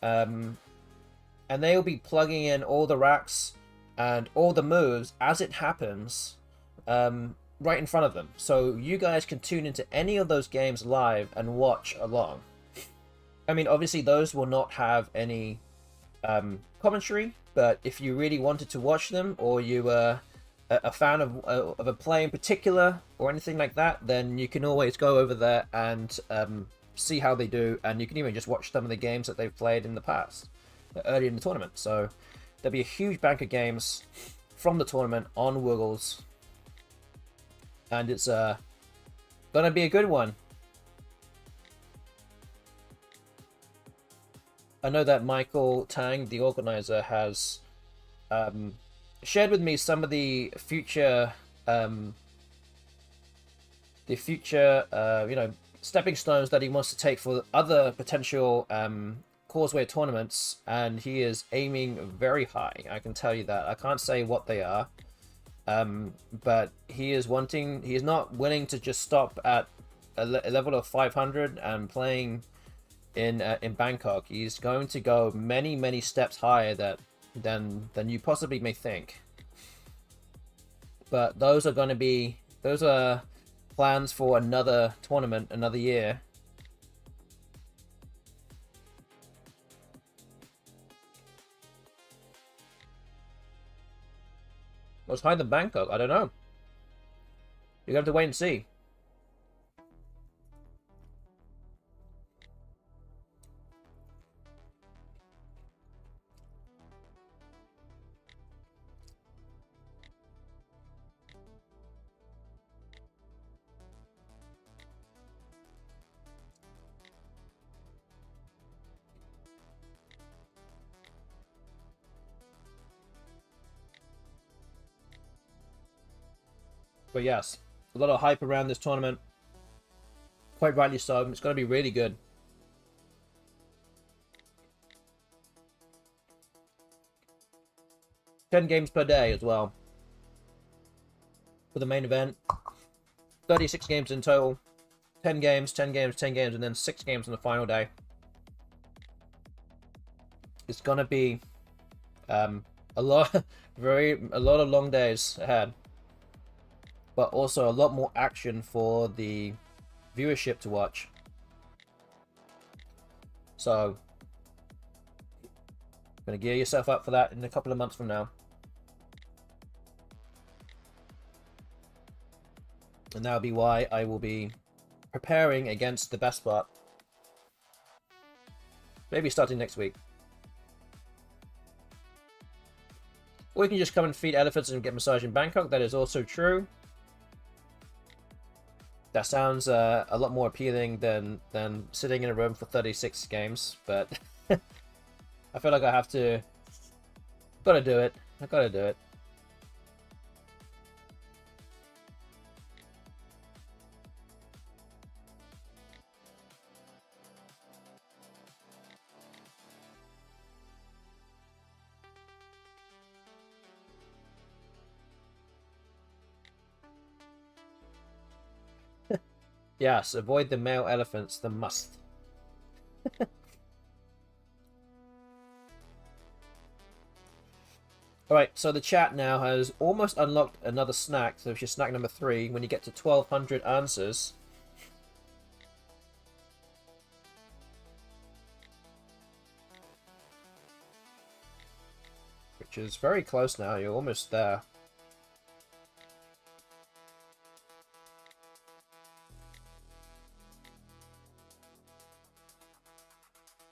and they'll be plugging in all the racks and all the moves as it happens right in front of them. So you guys can tune into any of those games live and watch along. I mean, obviously those will not have any commentary, but if you really wanted to watch them, or you were a fan of a play in particular or anything like that, then you can always go over there and see how they do, and you can even just watch some of the games that they've played in the past, early in the tournament. So there'll be a huge bank of games from the tournament on Woogles, and it's gonna be a good one. I know that Michael Tang, the organizer, has shared with me some of the future stepping stones that he wants to take for other potential Causeway tournaments, and he is aiming very high. I can tell you that. I can't say what they are, but he is not willing to just stop at a level of 500 and playing in Bangkok. He's going to go many steps higher than you possibly may think. But those are plans for another tournament, another year. What's higher than Bangkok? I don't know. You have to wait and see. But yes, a lot of hype around this tournament. Quite rightly so. It's going to be really good. $10 games per day as well. For the main event. 36 games in total. 10 games, 10 games, 10 games, and then 6 games on the final day. It's going to be a lot of long days ahead. But also a lot more action for the viewership to watch. So, gonna gear yourself up for that in a couple of months from now. And that'll be why I will be preparing against the best spot. Maybe starting next week. Or you can just come and feed elephants and get massage in Bangkok. That is also true. That sounds a lot more appealing than sitting in a room for 36 games, but I feel like I have to. Gotta do it. I gotta do it. Yes, avoid the male elephants, the must. Alright, so the chat now has almost unlocked another snack, so which is snack number 3, when you get to 1200 answers. Which is very close now, you're almost there.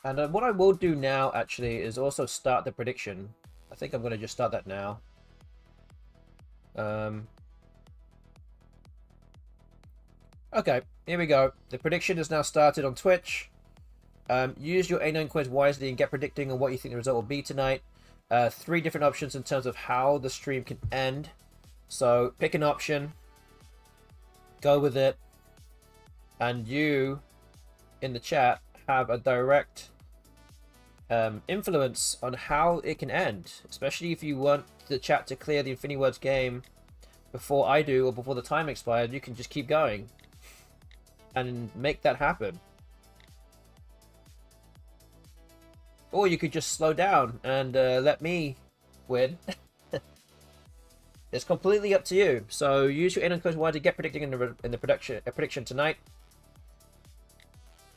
And what I will do now, actually, is also start the prediction. I think I'm going to just start that now. Okay, here we go. The prediction is now started on Twitch. Use your A9 quiz wisely and get predicting on what you think the result will be tonight. 3 different options in terms of how the stream can end. So pick an option, go with it, and you, in the chat, have a direct influence on how it can end, especially if you want the chat to clear the Finiwords game before I do or before the time expired. You can just keep going and make that happen, or you could just slow down and let me win. It's completely up to you. So use your in-and close wide to get predicting in the prediction tonight.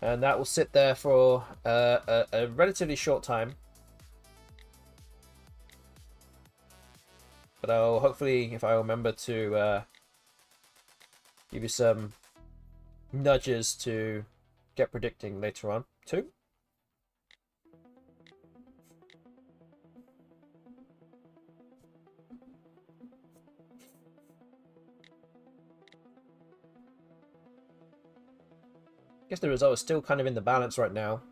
And that will sit there for a relatively short time. But I'll hopefully, if I remember to give you some nudges to get predicting later on too. I guess the result is still kind of in the balance right now.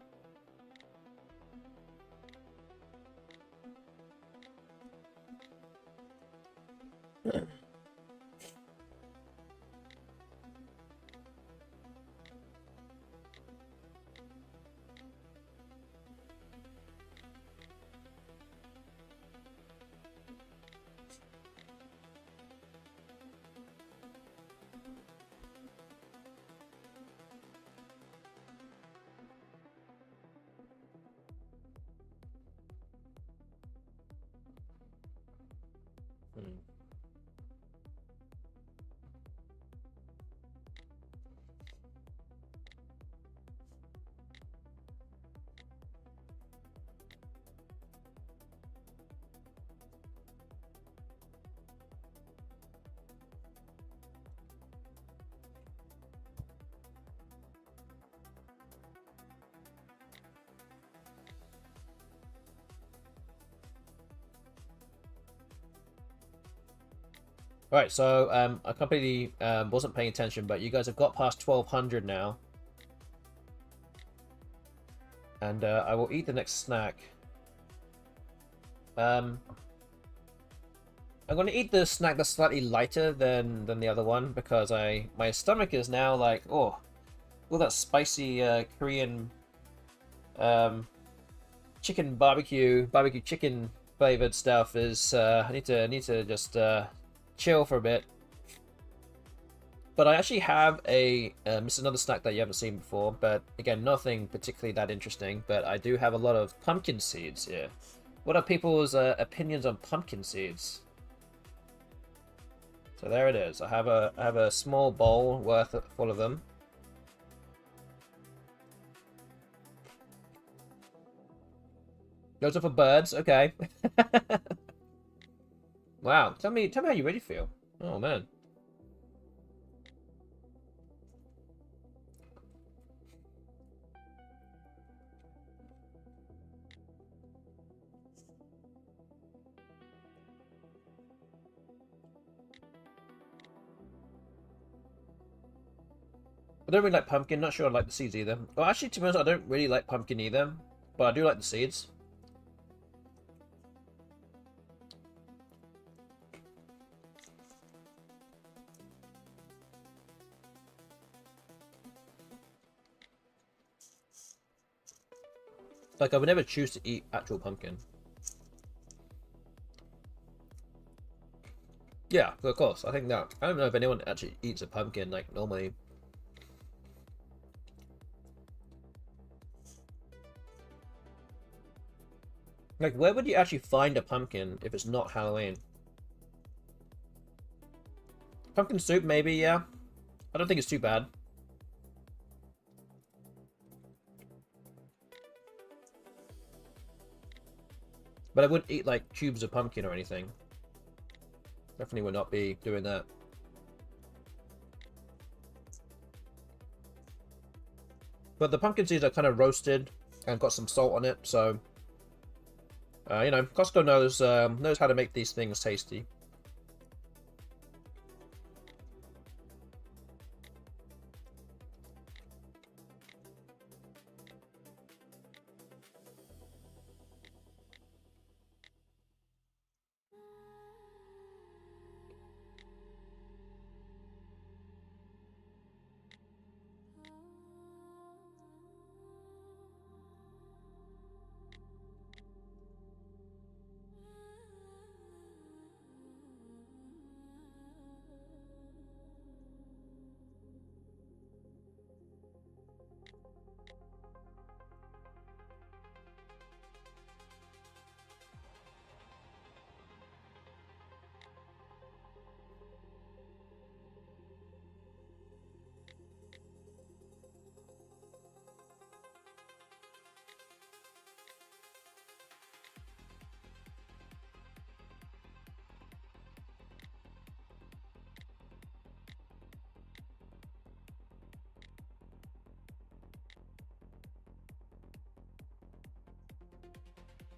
Right, so I completely wasn't paying attention, but you guys have got past 1200 now. And I will eat the next snack. I'm going to eat the snack that's slightly lighter than the other one, because my stomach is now like, oh, all that spicy Korean chicken barbecue chicken flavored stuff is I need to just chill for a bit. But I actually have it's another snack that you haven't seen before, but again, nothing particularly that interesting, but I do have a lot of pumpkin seeds here. What are people's opinions on pumpkin seeds? So there it is. I have a small bowl worth full of them. Those are for birds. Okay. Wow. Tell me how you really feel. Oh man. I don't really like pumpkin. Not sure I like the seeds either. Well, actually, to be honest, I don't really like pumpkin either, but I do like the seeds. Like, I would never choose to eat actual pumpkin. Yeah, of course. I think that. I don't know if anyone actually eats a pumpkin, like, normally. Like, where would you actually find a pumpkin if it's not Halloween? Pumpkin soup, maybe, yeah. I don't think it's too bad. But I wouldn't eat, like, cubes of pumpkin or anything. Definitely would not be doing that. But the pumpkin seeds are kind of roasted and got some salt on it, so... you know, Costco knows how to make these things tasty.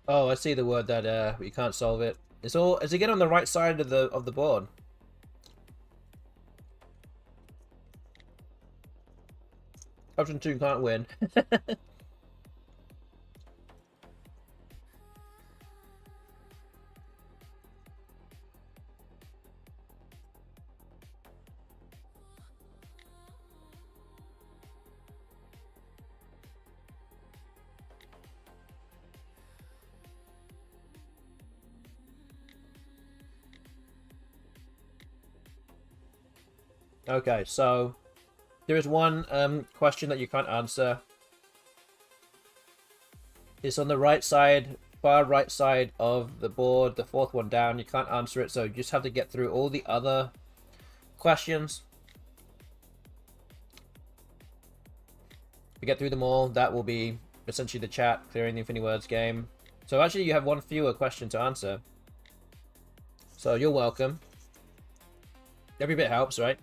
Oh, I see the word that you can't solve it. It's all is it get on the right side of the board? Option 2 can't win. Okay, so there is one question that you can't answer. It's on the right side far right side of the board, the fourth one down. You can't answer it, so you just have to get through all the other questions. If you get through them all, that will be essentially the chat, clearing the Finiwords game. So actually you have one fewer question to answer. So you're welcome. Every bit helps, right?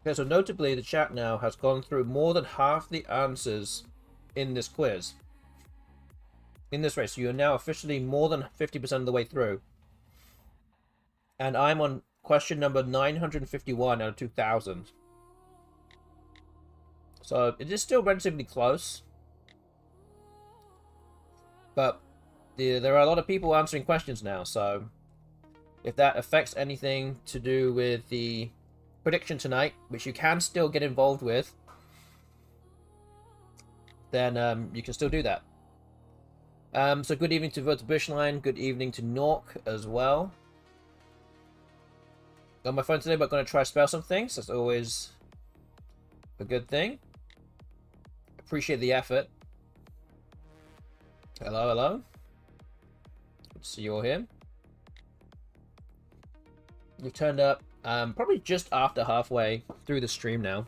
Okay, so notably, the chat now has gone through more than half the answers in this quiz. In this race, you are now officially more than 50% of the way through. And I'm on question number 951 out of 2000. So it is still relatively close. But there are a lot of people answering questions now, so if that affects anything to do with the prediction tonight, which you can still get involved with, then you can still do that. So good evening to Vote Bushline, good evening to Nork as well. On my phone today, but I'm going to try to spell some things. That's always a good thing. Appreciate the effort. Hello, hello. Good to see you all here. You've turned up probably just after halfway through the stream now.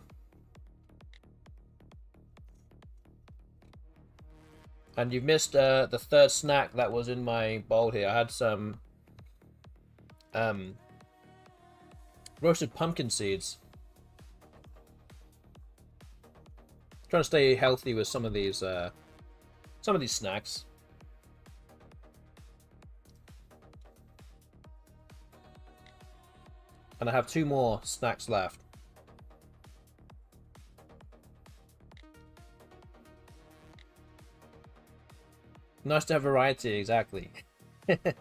And you've missed the third snack that was in my bowl here. I had some roasted pumpkin seeds. Trying to stay healthy with some of these snacks. And I have 2 more snacks left. Nice to have variety, exactly. I'm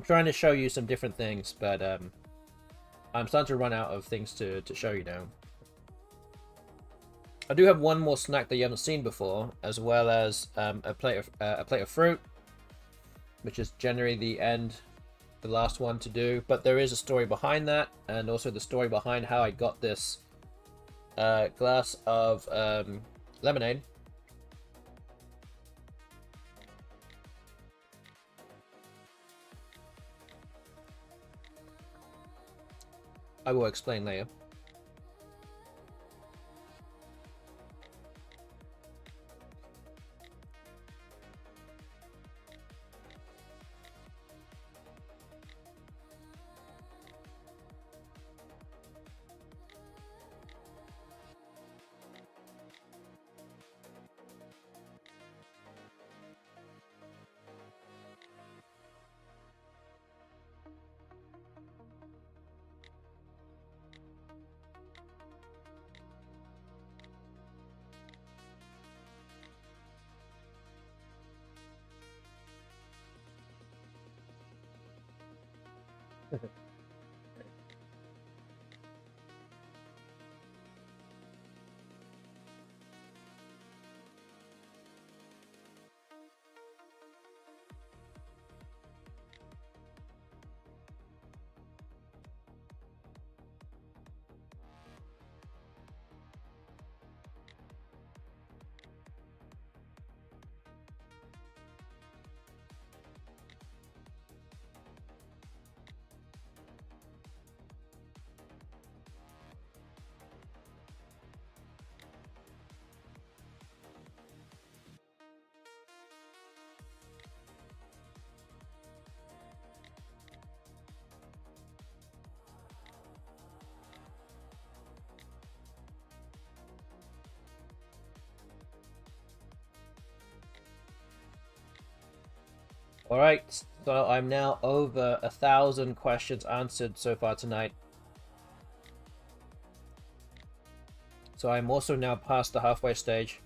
trying to show you some different things, but I'm starting to run out of things to show you now. I do have one more snack that you haven't seen before, as well as a plate of fruit, which is generally the last one to do. But there is a story behind that, and also the story behind how I got this glass of lemonade. I will explain later. Alright, so I'm now over 1,000 questions answered so far tonight. So I'm also now past the halfway stage.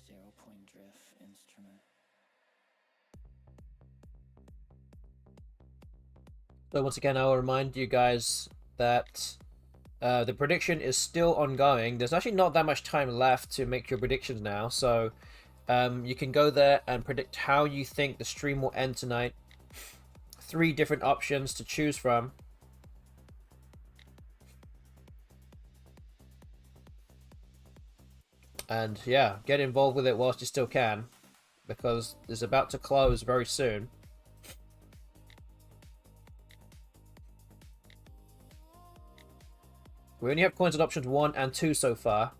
Zero-point drift instrument. So once again, I will remind you guys that the prediction is still ongoing. There's actually not that much time left to make your predictions now, so you can go there and predict how you think the stream will end tonight. 3 different options to choose from. And yeah, get involved with it whilst you still can, because it's about to close very soon. We only have coins at options 1 and 2 so far.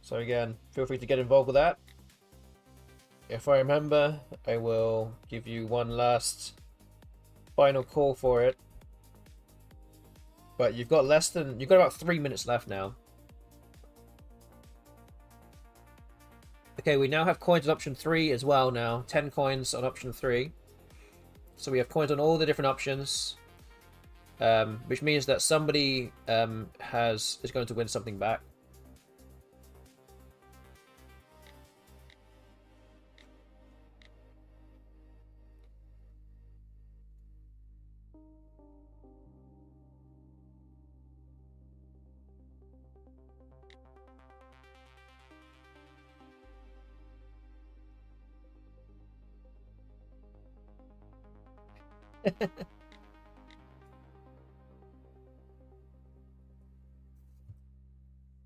So again, feel free to get involved with that. If I remember, I will give you one last final call for it. But you've got about 3 minutes left now. Okay, we now have coins on option 3 as well now. 10 coins on option 3. So we have coins on all the different options. Which means that somebody is going to win something back.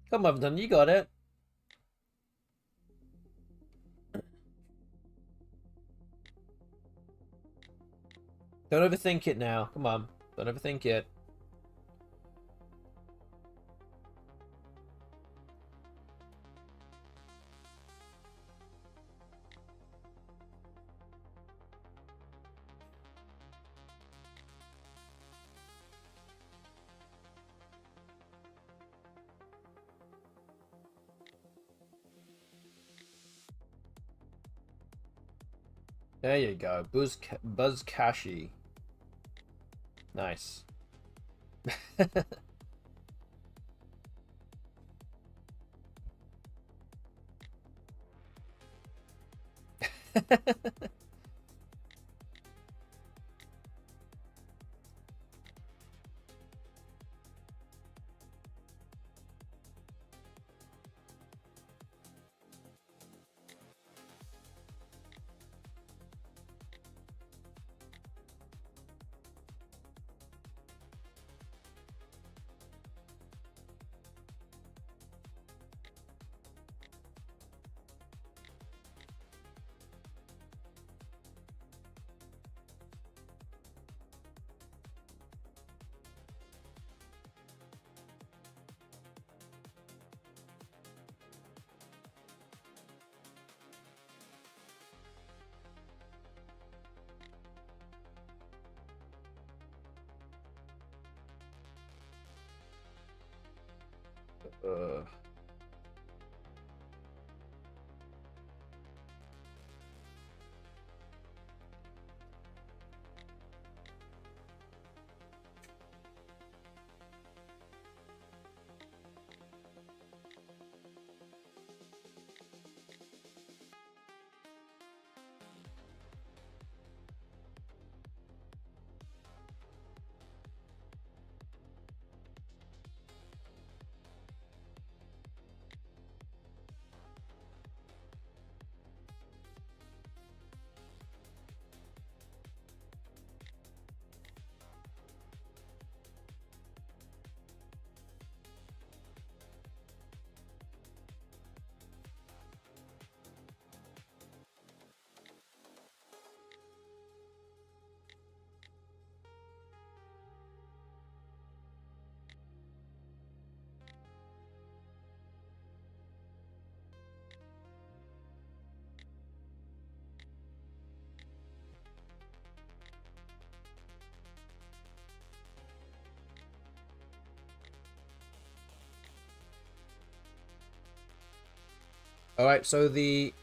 Come on, then you got it. Don't overthink it now. Come on, don't overthink it. There you go. Buzz Kashi. Nice. uh. All right, so the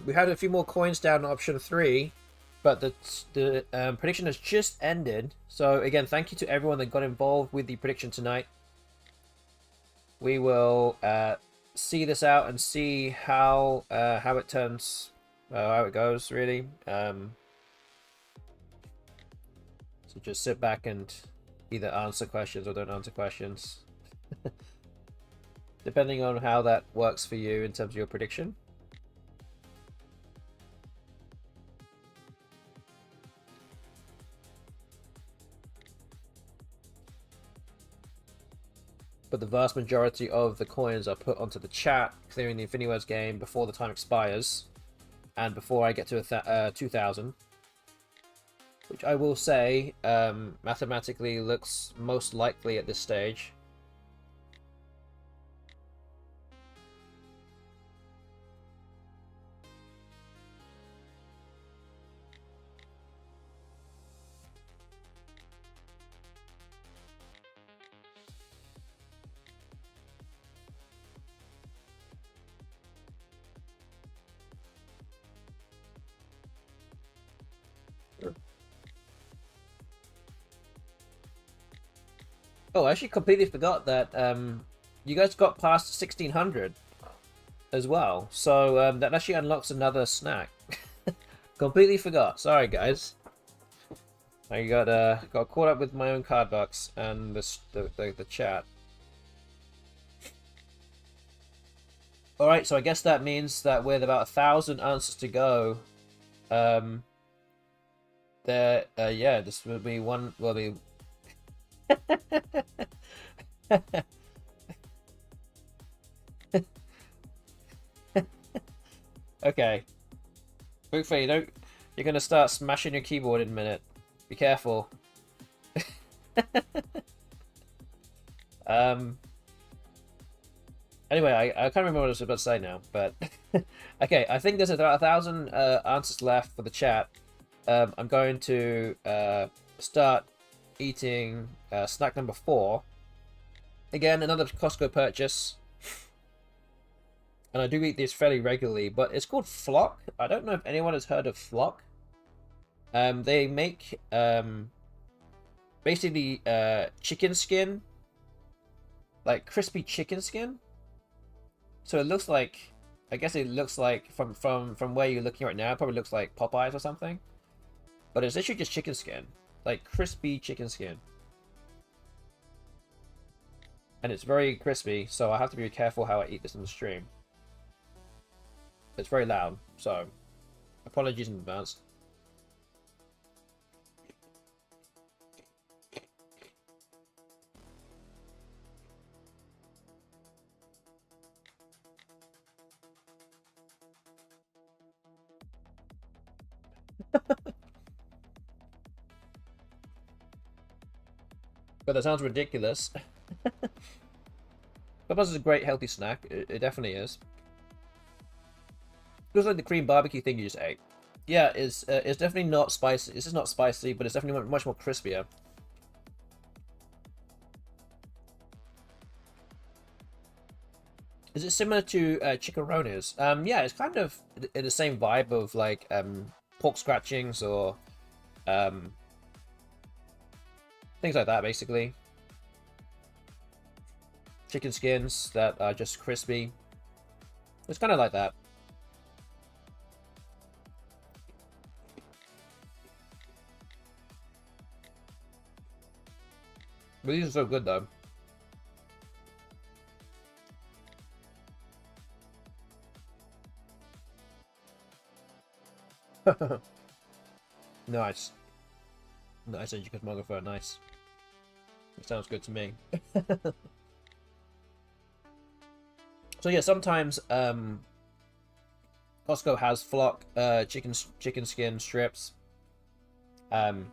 we had a few more coins down on option 3, but the prediction has just ended. So again, thank you to everyone that got involved with the prediction tonight. We will see this out and see how it turns, how it goes really. So just sit back and either answer questions or don't answer questions. Depending on how that works for you in terms of your prediction. But the vast majority of the coins are put onto the chat, clearing the Finiwords game before the time expires, and before I get to 2,000. Which I will say, mathematically looks most likely at this stage. Oh, I actually completely forgot that you guys got past 1600 as well. So that actually unlocks another snack. Completely forgot. Sorry, guys. I got caught up with my own card box and the chat. All right, so I guess that means that with about 1,000 answers to go, the there, yeah, this will be one. Will be. Okay, Bookfay, don't. You're gonna start smashing your keyboard in a minute. Be careful. um. Anyway, I can't remember what I was about to say now, but okay, I think there's about 1,000 answers left for the chat. I'm going to start eating snack number 4. Again, another Costco purchase. And I do eat these fairly regularly, but it's called Flock. I don't know if anyone has heard of Flock. They make basically chicken skin, like crispy chicken skin. So it looks like, I guess it looks like from where you're looking right now, it probably looks like Popeyes or something. But it's literally just chicken skin, like crispy chicken skin. And it's very crispy, so I have to be careful how I eat this in the stream. It's very loud, so apologies in advance. But that sounds ridiculous. Popeyes is a great healthy snack. It definitely is. Feels like the cream barbecue thing you just ate. Yeah, it's definitely not spicy. This is not spicy, but it's definitely much more crispier. Is it similar to chicharrones? Yeah, it's kind of in the same vibe of like pork scratchings or things like that, basically. Chicken skins that are just crispy. It's kind of like that. But these are so good, though. Nice. Nice Edge Cosmographer, nice. It sounds good to me. So yeah, sometimes Costco has Flock chicken skin strips. And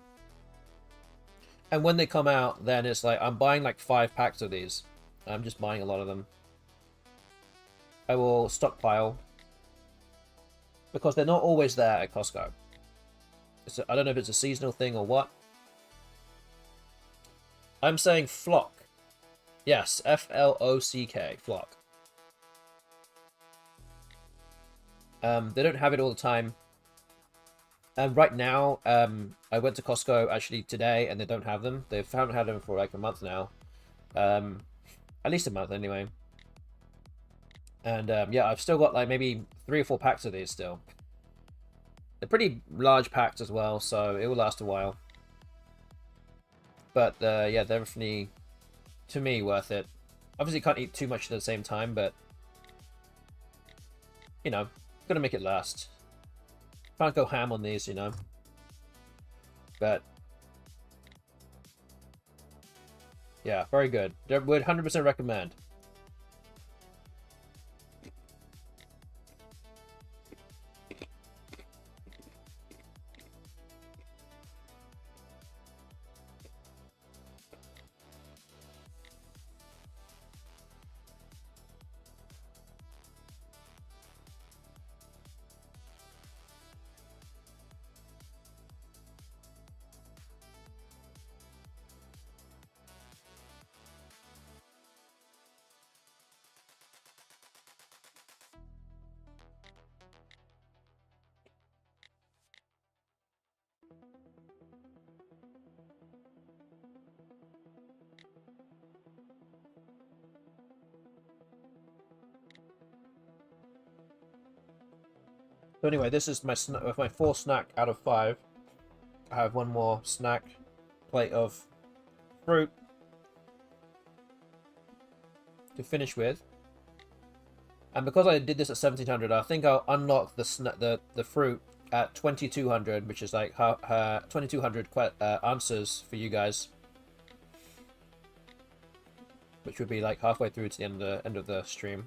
when they come out, then it's like I'm buying like 5 packs of these. I'm just buying a lot of them. I will stockpile because they're not always there at Costco. I don't know if it's a seasonal thing or what. I'm saying Flock. Yes, Flock. Flock. They don't have it all the time. Right now, I went to Costco actually today, and they don't have them. They haven't had them for like a month now. At least a month anyway. And yeah, I've still got like maybe 3 or 4 packs of these still. They're pretty large packs as well, so it will last a while. But yeah, they're definitely, to me, worth it. Obviously, can't eat too much at the same time, but you know, gotta make it last. Can't go ham on these, you know. But yeah, very good. Would 100% recommend. So anyway, this is my 4th snack out of 5. I have one more snack plate of fruit to finish with. And because I did this at 1700, I think I'll unlock the fruit at 2200, which is like 2200 answers for you guys, which would be like halfway through to the end of the stream.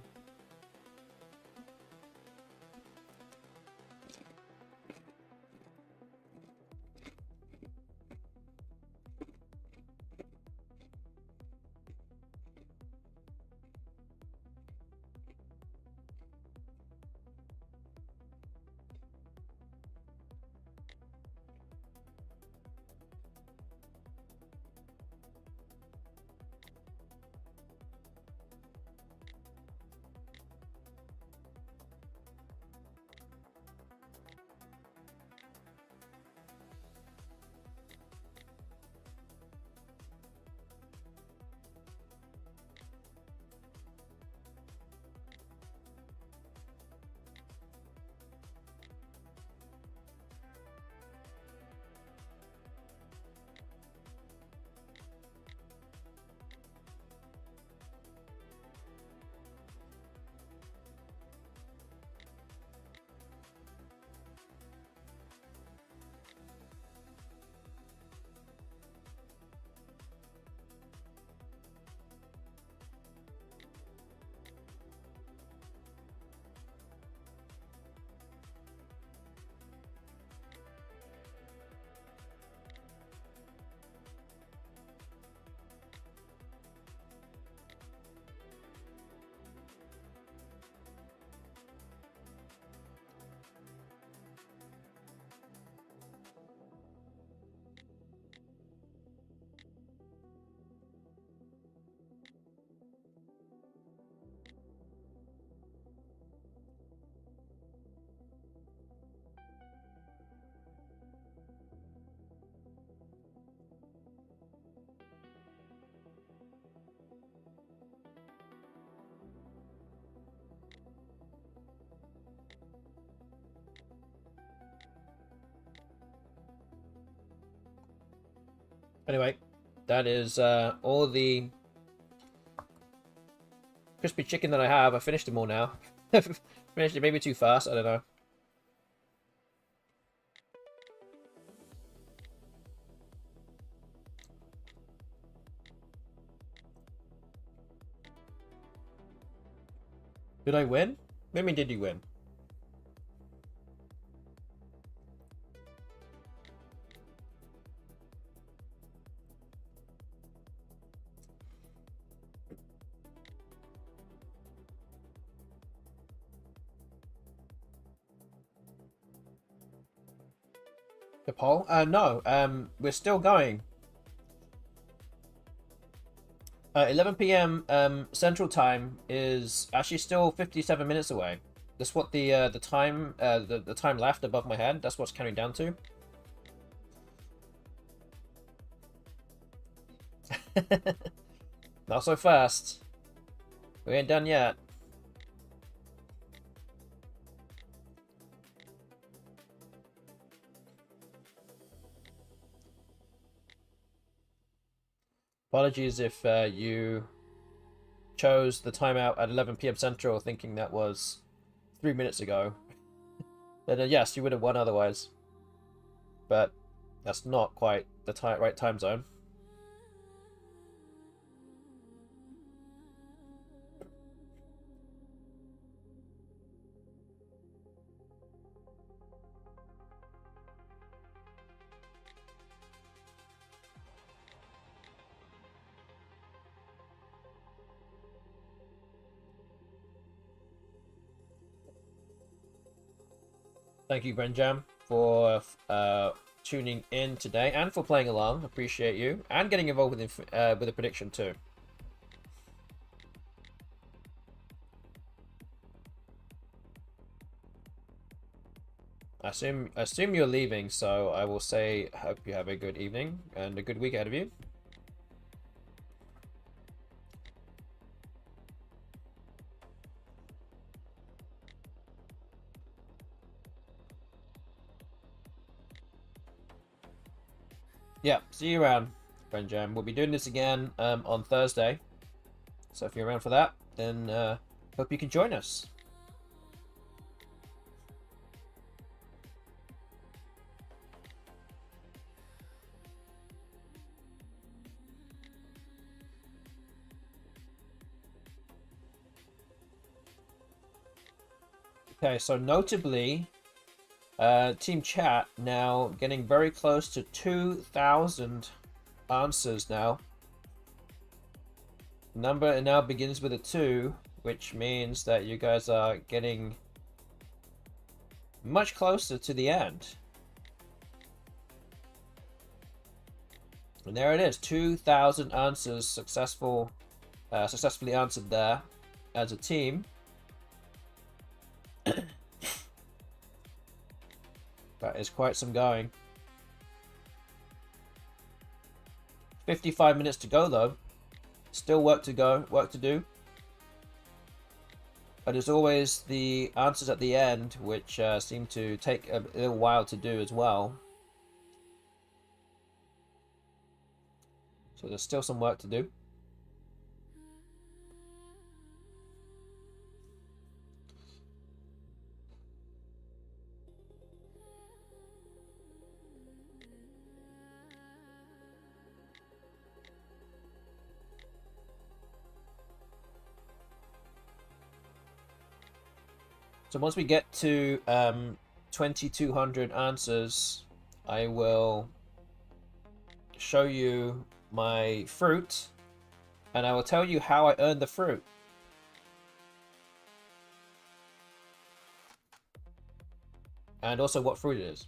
Anyway, that is all the crispy chicken that I have. I finished them all now. Finished it maybe too fast, I don't know. Did I win? Maybe did you win? The poll? No. We're still going. 11 p.m. Central Time is actually still 57 minutes away. That's what the time the time left above my head. That's what's counting down to. Not so fast. We ain't done yet. Apologies if you chose the timeout at 11 p.m. Central thinking that was 3 minutes ago. Then yes, you would have won otherwise. But that's not quite the right time zone. Thank you, Brenjam, for tuning in today and for playing along. Appreciate you and getting involved with the prediction too. I assume you're leaving, so I will say hope you have a good evening and a good week ahead of you. Yeah, see you around, Brenjam. We'll be doing this again on Thursday. So if you're around for that, then hope you can join us. Okay, so notably, Team Chat now getting very close to 2,000 answers now. Number now begins with a 2, which means that you guys are getting much closer to the end. And there it is, 2,000 answers successfully answered there as a team. That is quite some going. 55 minutes to go though. Still work to do. But as always, the answers at the end, which seem to take a little while to do as well. So there's still some work to do. So once we get to 2,200 answers, I will show you my fruit, and I will tell you how I earned the fruit. And also what fruit it is.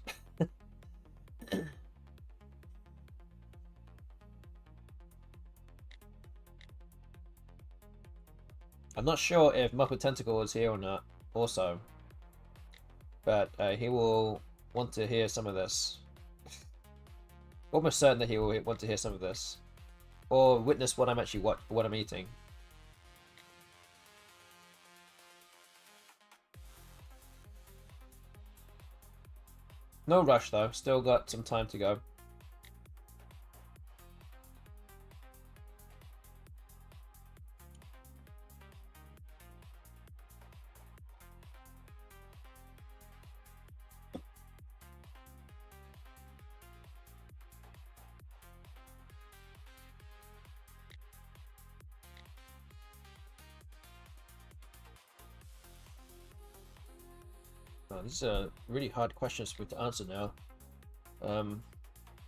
I'm not sure if Muppet Tentacle is here or not, also. But he will want to hear some of this. Almost certain that he will want to hear some of this. Or witness what I'm actually what I'm eating. No rush though, still got some time to go. Oh, these are really hard questions for me to answer now.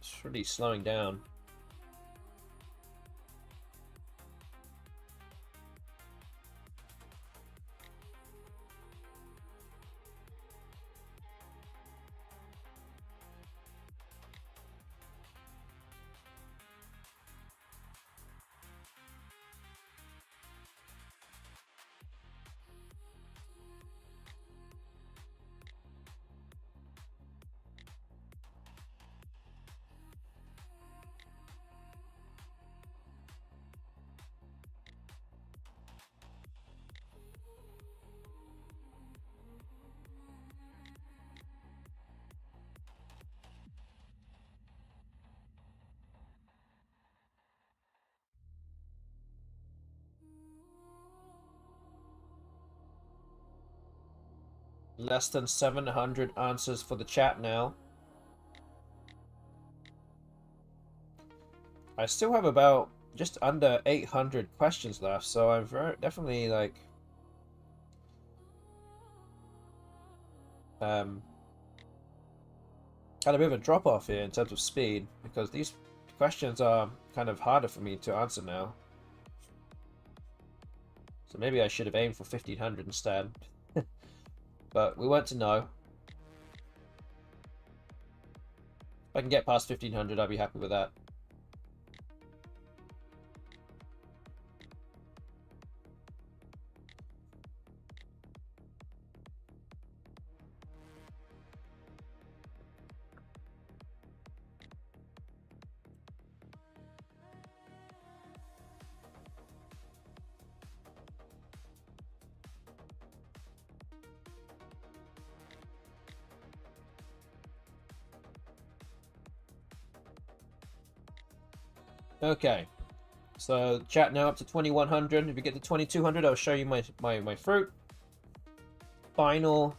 It's really slowing down. Less than 700 answers for the chat now. I still have about just under 800 questions left, so I'm definitely like had a bit of a drop off here in terms of speed, because these questions are kind of harder for me to answer now. So maybe I should have aimed for 1500 instead. But we want to know. If I can get past 1500, I'll be happy with that. Okay, so chat now up to 2100. If you get to 2200, I'll show you my fruit. Final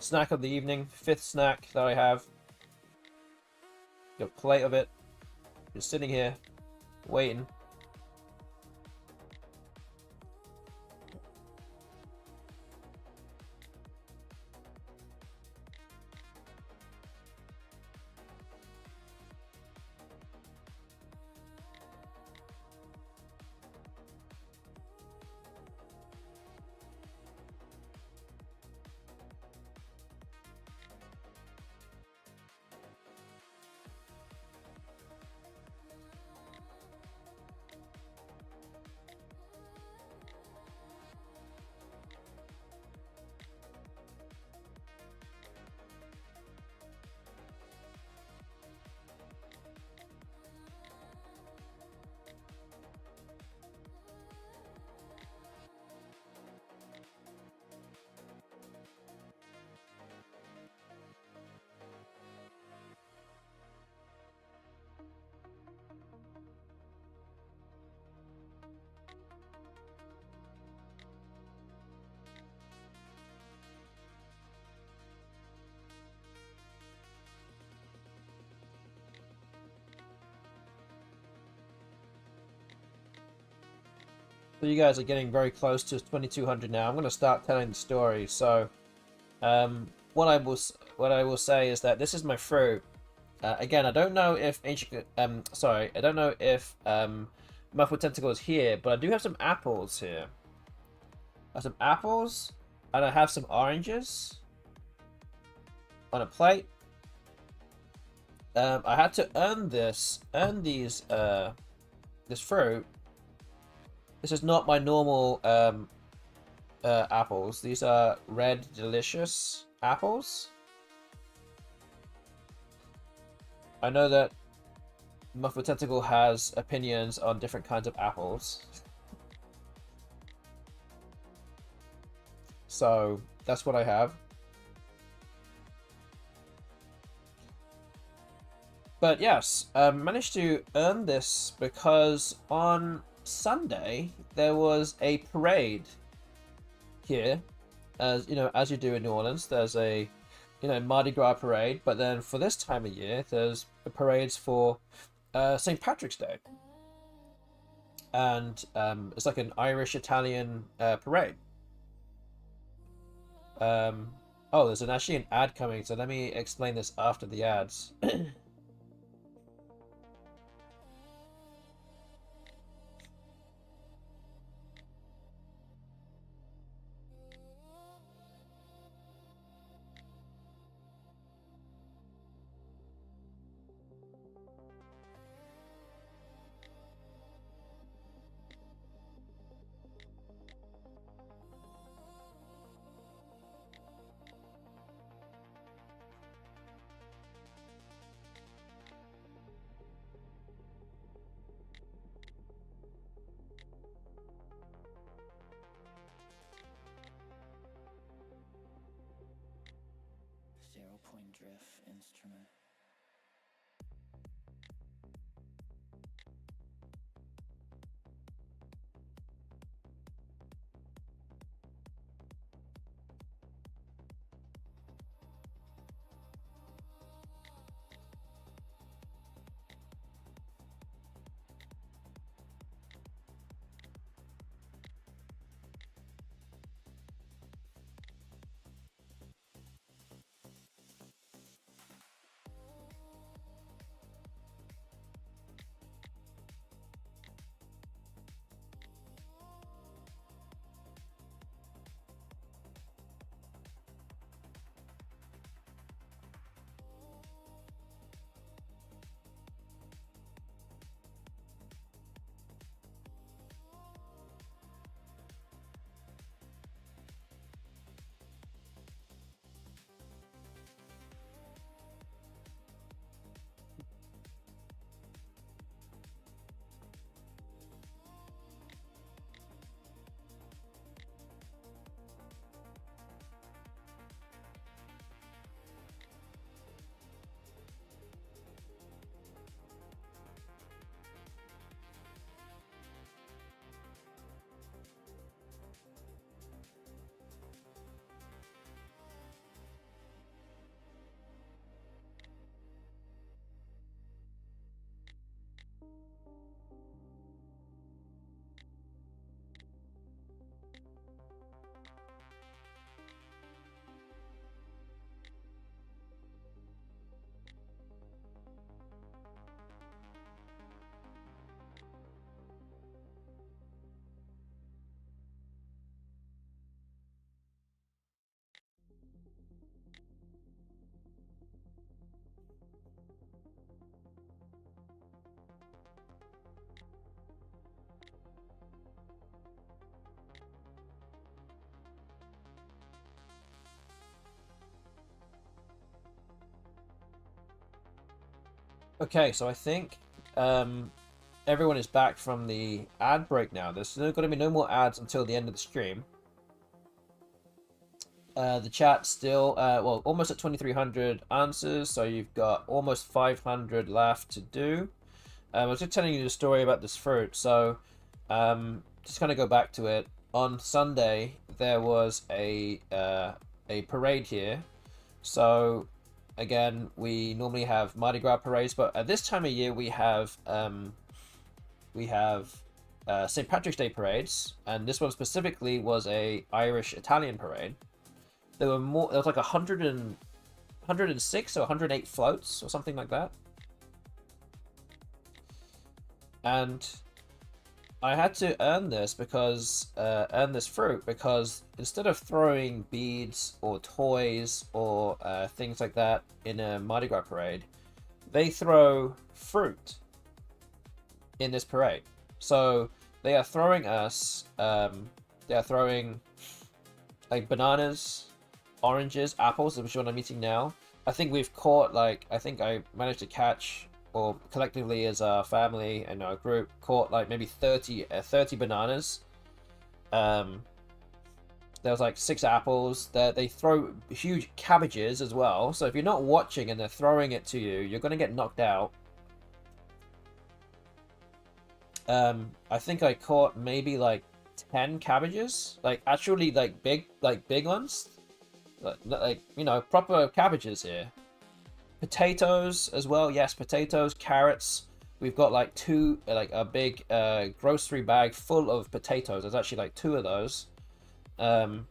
snack of the evening, 5th snack that I have. Got a plate of it. Just sitting here, waiting. So you guys are getting very close to 2200 now. I'm going to start telling the story. So, what I will say is that this is my fruit. Again, I don't know if I don't know if Muffled Tentacle is here, but I do have some apples here. I have some apples, and I have some oranges on a plate. I had to earn these this fruit. This is not my normal apples. These are red delicious apples. I know that Muffled Tentacle has opinions on different kinds of apples. So that's what I have. But yes, managed to earn this because on Sunday there was a parade here, as you know, as you do in New Orleans. There's a Mardi Gras parade, but then for this time of year there's parades for St. Patrick's Day, and it's like an Irish Italian parade. Oh, there's actually an ad coming, so let me explain this after the ads. 0-point drift instrument. Okay, so I think everyone is back from the ad break now. There's going to be no more ads until the end of the stream. The chat still, well, almost at 2,300 answers, so you've got almost 500 left to do. I was just telling you the story about this fruit, so just kind of go back to it. On Sunday, there was a parade here, so again, we normally have Mardi Gras parades, but at this time of year we have St. Patrick's Day parades, and this one specifically was a Irish Italian parade. There were more. There was like 106 or 108 floats or something like that, and I had to earn this fruit because instead of throwing beads or toys or things like that in a Mardi Gras parade, they throw fruit in this parade. So they are throwing us, they are throwing like bananas, oranges, apples, which is what I'm eating now. I think we've caught I think I managed to catch, or collectively as a family and our group caught like maybe 30 bananas. There was like 6 apples. They throw huge cabbages as well. So if you're not watching and they're throwing it to you, you're gonna get knocked out. I think I caught maybe like 10 cabbages, like actually like big ones, like you know, proper cabbages here. Potatoes as well, yes, potatoes, carrots. We've got like a big grocery bag full of potatoes. There's actually like 2 of those, and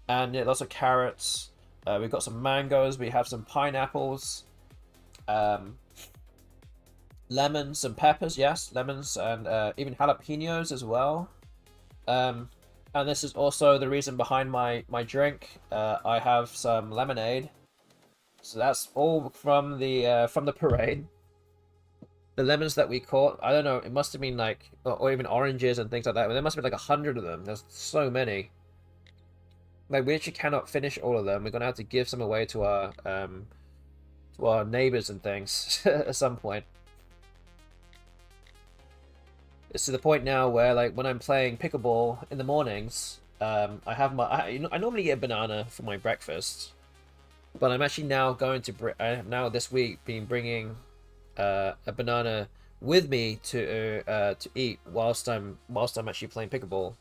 yeah, lots of carrots. We've got some mangoes. We have some pineapples, lemons, some peppers, yes, lemons, and even jalapenos as well. And this is also the reason behind my drink. I have some lemonade. So that's all from the parade. The lemons that we caught, I don't know, it must have been like, or even oranges and things like that. But there must have been like 100 of them. There's so many. Like we actually cannot finish all of them. We're gonna have to give some away to our neighbors and things at some point. It's to the point now where like when I'm playing pickleball in the mornings, I normally get a banana for my breakfast. But I'm actually now I have now this week been bringing a banana with me to eat whilst I'm actually playing pickleball,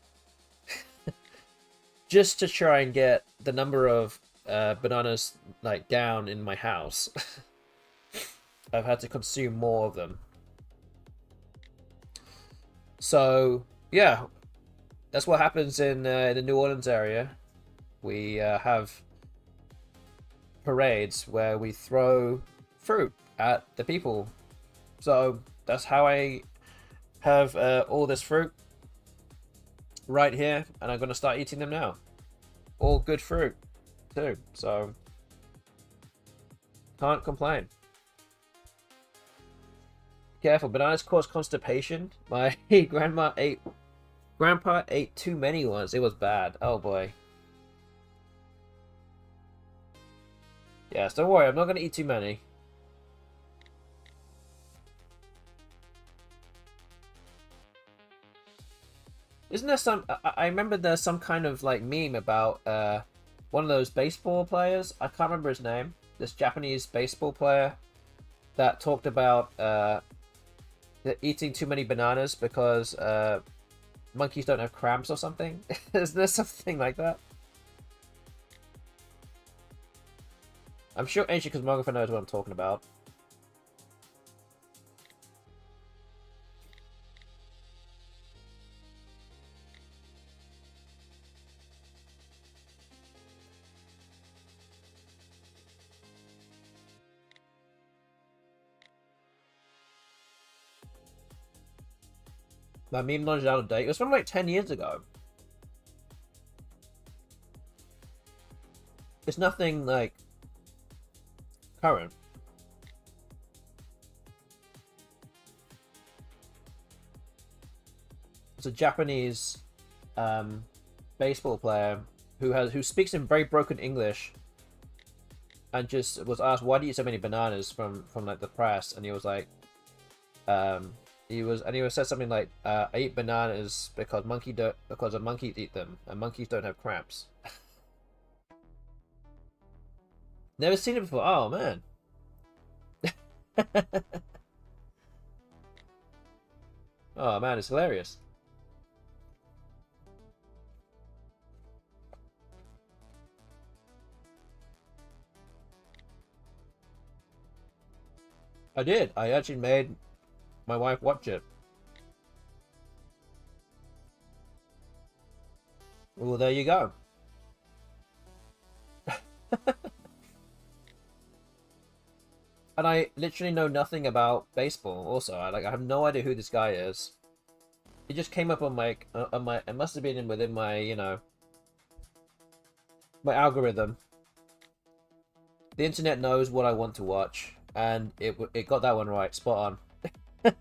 just to try and get the number of bananas like down in my house. I've had to consume more of them. So yeah, that's what happens in the New Orleans area. We have parades where we throw fruit at the people. So that's how I have all this fruit right here, and I'm going to start eating them now. All good fruit too, so can't complain. Careful, bananas cause constipation. My grandpa ate too many once. It was bad. Oh boy. Yes, don't worry, I'm not going to eat too many. Isn't there some... I remember there's some kind of, like, meme about one of those baseball players. I can't remember his name. This Japanese baseball player that talked about eating too many bananas because monkeys don't have cramps or something. Isn't there something like that? I'm sure Ancient Cosmographer knows what I'm talking about. My meme knowledge is out of date. It was from like 10 years ago. It's nothing like current. It's a Japanese baseball player who speaks in very broken English, and just was asked, "Why do you eat so many bananas?" from like the press, and he was like, he said something like, "I eat bananas because monkeys eat them, and monkeys don't have cramps." Never seen it before. Oh man. Oh man, it's hilarious. I did. I actually made my wife watch it. Well, there you go. And I literally know nothing about baseball. Also, I have no idea who this guy is. It just came up on my. It must have been within my my algorithm. The internet knows what I want to watch, and it got that one right, spot on.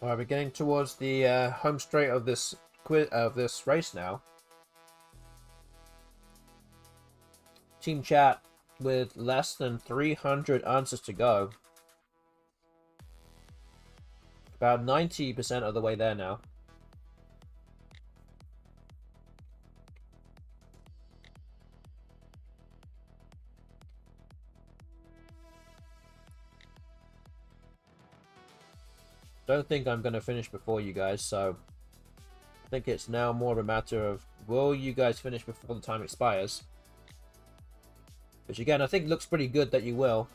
Alright, we're getting towards the home straight of this race now. Team chat with less than 300 answers to go. About 90% of the way there now. Don't think I'm going to finish before you guys, so I think it's now more of a matter of will you guys finish before the time expires? Which again, I think looks pretty good that you will.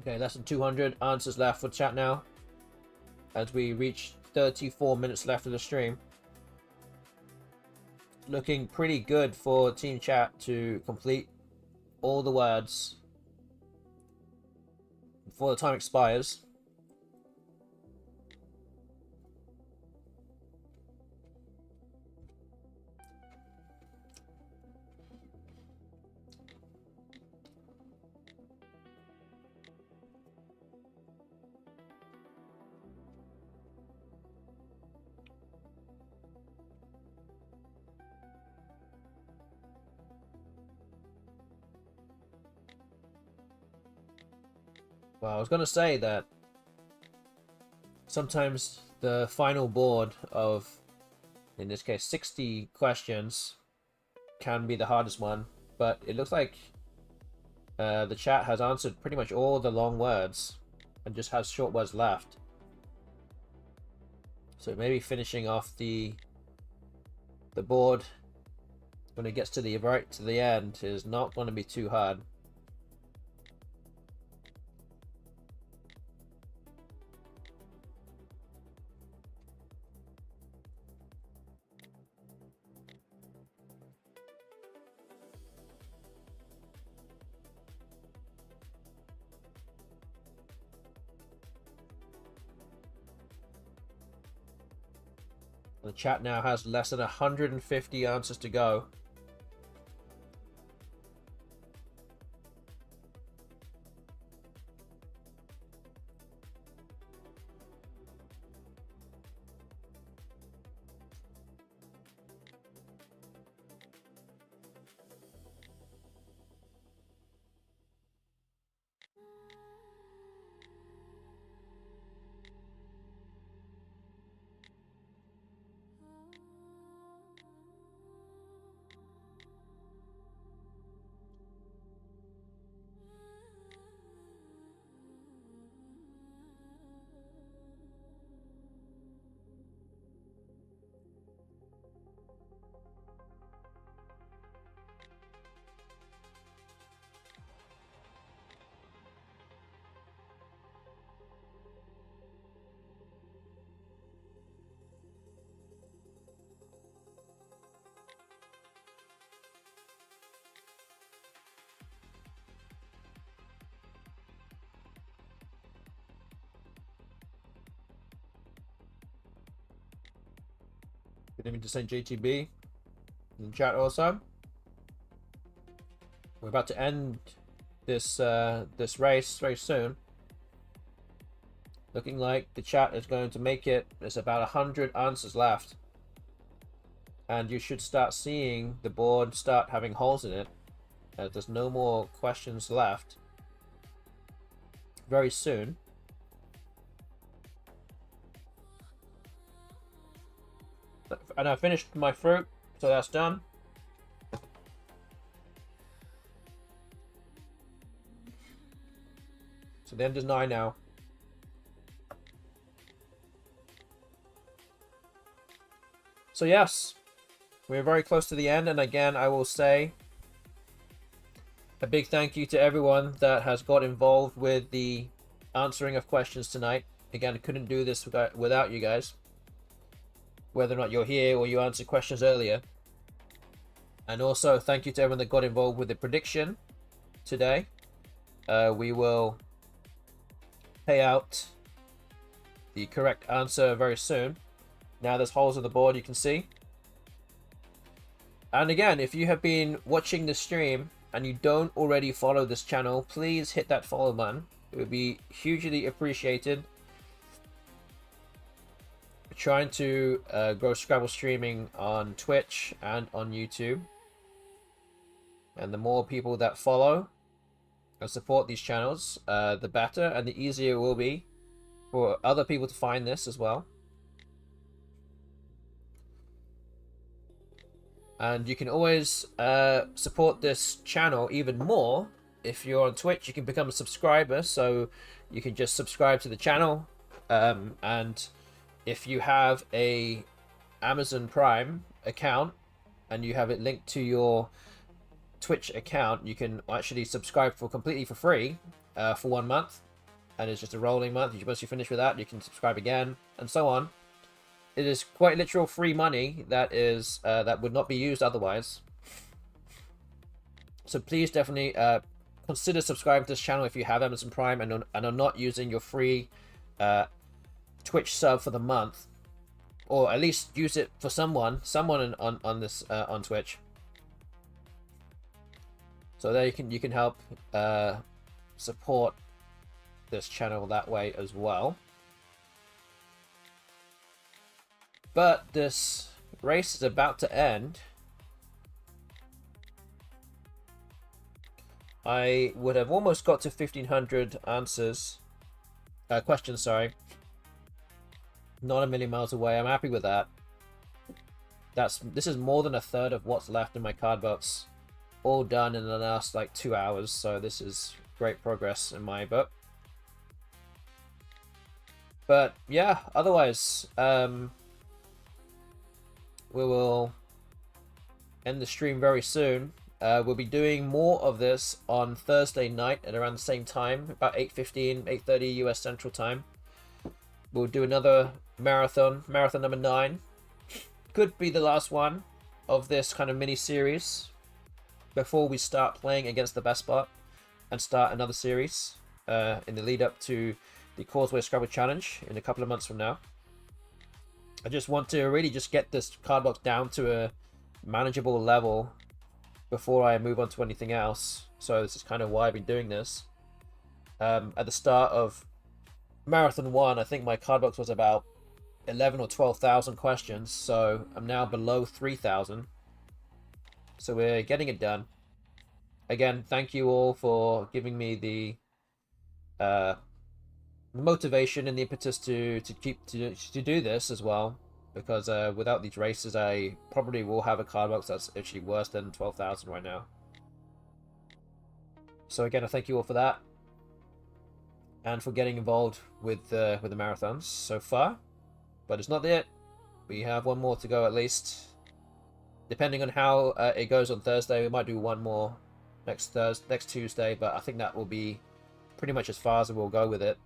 Okay, less than 200 answers left for chat now, as we reach 34 minutes left of the stream. Looking pretty good for Team Chat to complete all the words before the time expires. Well, I was going to say that sometimes the final board of, in this case, 60 questions can be the hardest one, but it looks like the chat has answered pretty much all the long words and just has short words left. So maybe finishing off the board when it gets to the right to the end is not going to be too hard. The chat now has less than 150 answers to go. Good evening to St. JTB in chat also. We're about to end this this race very soon. Looking like the chat is going to make it. There's about 100 answers left, and you should start seeing the board start having holes in it, as there's no more questions left very soon. And I finished my fruit, so that's done. So the end is 9 now. So yes, we're very close to the end, and again I will say a big thank you to everyone that has got involved with the answering of questions tonight. Again, I couldn't do this without you guys, whether or not you're here or you answered questions earlier. And also thank you to everyone that got involved with the prediction today. We will pay out the correct answer very soon. Now there's holes on the board, you can see. And again, if you have been watching the stream and you don't already follow this channel, please hit that follow button. It would be hugely appreciated. We're trying to grow Scrabble streaming on Twitch and on YouTube. And the more people that follow and support these channels, the better and the easier it will be for other people to find this as well. And you can always support this channel even more. If you're on Twitch, you can become a subscriber, so you can just subscribe to the channel. And if you have a Amazon Prime account and you have it linked to your Twitch account, you can actually subscribe for completely for free for 1 month. and it's just a rolling month. Once you finish with that, you can subscribe again, and so on. It is quite literal free money that is that would not be used otherwise. So please definitely consider subscribing to this channel if you have Amazon Prime and are not using your free Twitch sub for the month, or at least use it for someone on this on Twitch. So there you can help support this channel that way as well. But this race is about to end. I would have almost got to 1,500 answers, questions, sorry. Not a million miles away. I'm happy with that. This is more than a third of what's left in my card box, all done in the last like 2 hours. So this is great progress in my book. But yeah, otherwise, we will end the stream very soon. We'll be doing more of this on Thursday night at around the same time, about 8:15, 8:30 US Central Time. We'll do another marathon number 9. Could be the last one of this kind of mini-series before we start playing against the best bot and start another series in the lead up to the Causeway Scrabble Challenge in a couple of months from now. I just want to really just get this card box down to a manageable level before I move on to anything else. So this is kind of why I've been doing this. At the start of Marathon 1, I think my card box was about 11 or 12,000 questions, so I'm now below 3,000. So we're getting it done. Again, thank you all for giving me the motivation and the impetus to do this as well, because without these races I probably will have a card box that's actually worse than 12,000 right now. So again, I thank you all for that and for getting involved with the marathons so far. But it's not it. We have one more to go at least. Depending on how it goes on Thursday, we might do one more next Tuesday, but I think that will be pretty much as far as we'll go with it.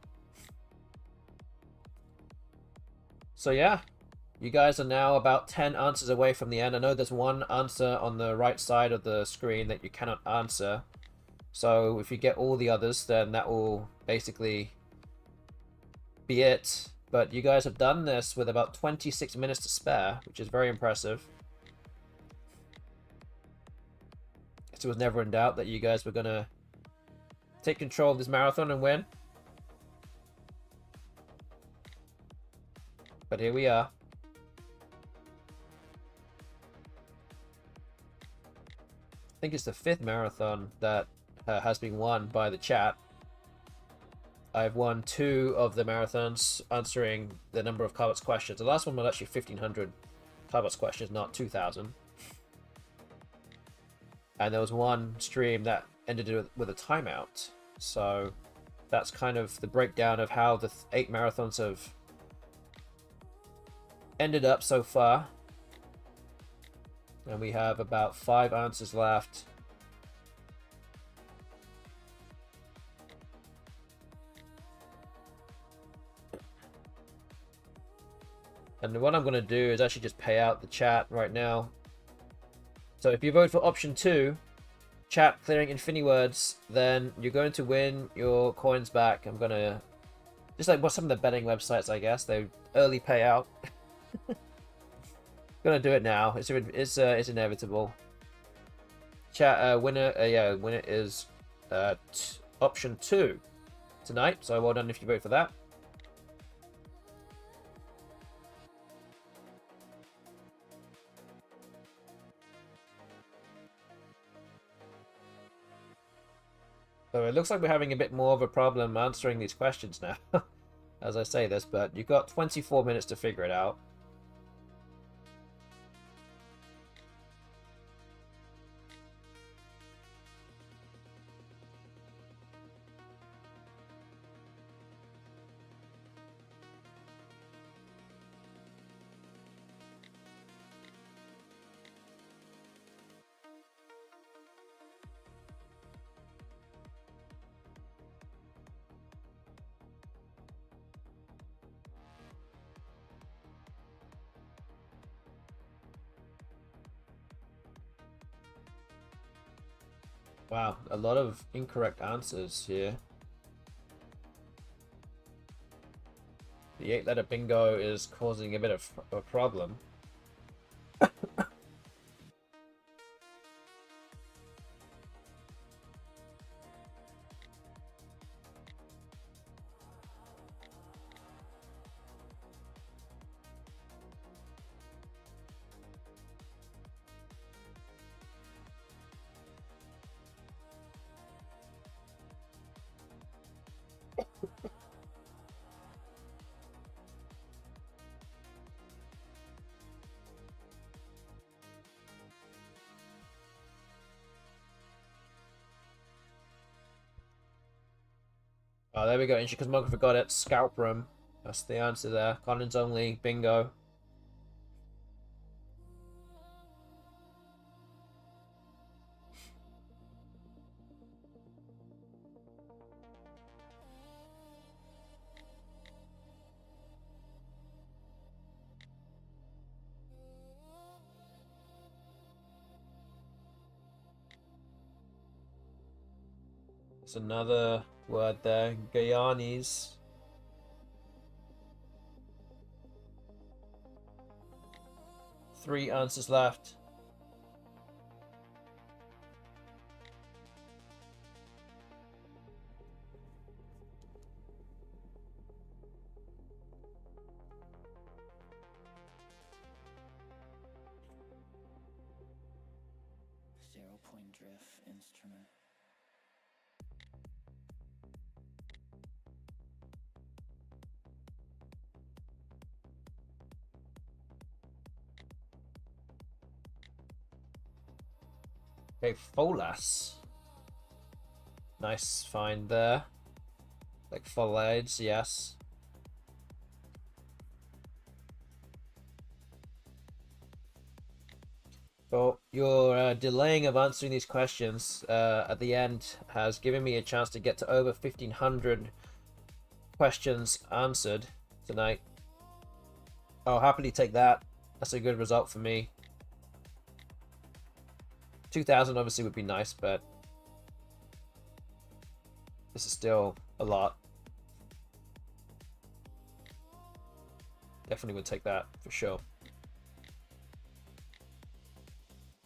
So yeah, you guys are now about 10 answers away from the end. I know there's one answer on the right side of the screen that you cannot answer. So if you get all the others, then that will basically be it. But you guys have done this with about 26 minutes to spare, which is very impressive. So it was never in doubt that you guys were going to take control of this marathon and win. But here we are. I think it's the 5th marathon that has been won by the chat. I've won 2 of the marathons answering the number of cardbox questions. The last one was actually 1,500 cardbox questions, not 2,000. And there was one stream that ended with a timeout. So that's kind of the breakdown of how the 8 marathons have ended up so far. And we have about 5 answers left. And what I'm going to do is actually just pay out the chat right now. So if you vote for option 2, chat clearing in Finiwords, then you're going to win your coins back. I'm going to, just like what some of the betting websites, I guess, they early payout. Gonna do it now. It's inevitable. Chat winner is option 2 tonight. So well done if you vote for that. So it looks like we're having a bit more of a problem answering these questions now, as I say this, but you've got 24 minutes to figure it out. Wow, a lot of incorrect answers here. The 8-letter bingo is causing a bit of a problem. Oh, there we go. Inchi Cosmographer got it. Scalp Room. That's the answer there. Collins only. Bingo. There's another word there. Guyanese. Three answers left. Zero-point drift instrument. Okay, Folas. Nice find there. Like foliage, yes. Well, your delaying of answering these questions at the end has given me a chance to get to over 1,500 questions answered tonight. I'll happily take that. That's a good result for me. 2,000 obviously would be nice, but this is still a lot. Definitely would take that for sure.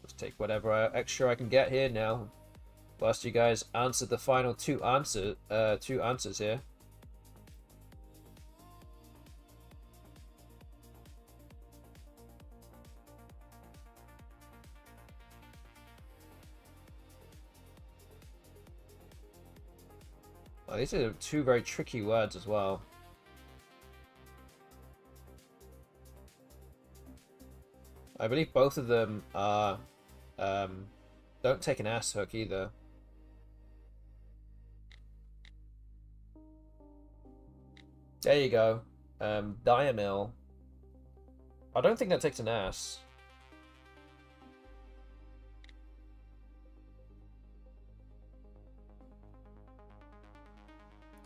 Let's take whatever extra I can get here now. Whilst you guys answered the final two answers here. Oh, these are two very tricky words as well. I believe both of them are don't take an ass hook either. There you go. Diamil. I don't think that takes an ass.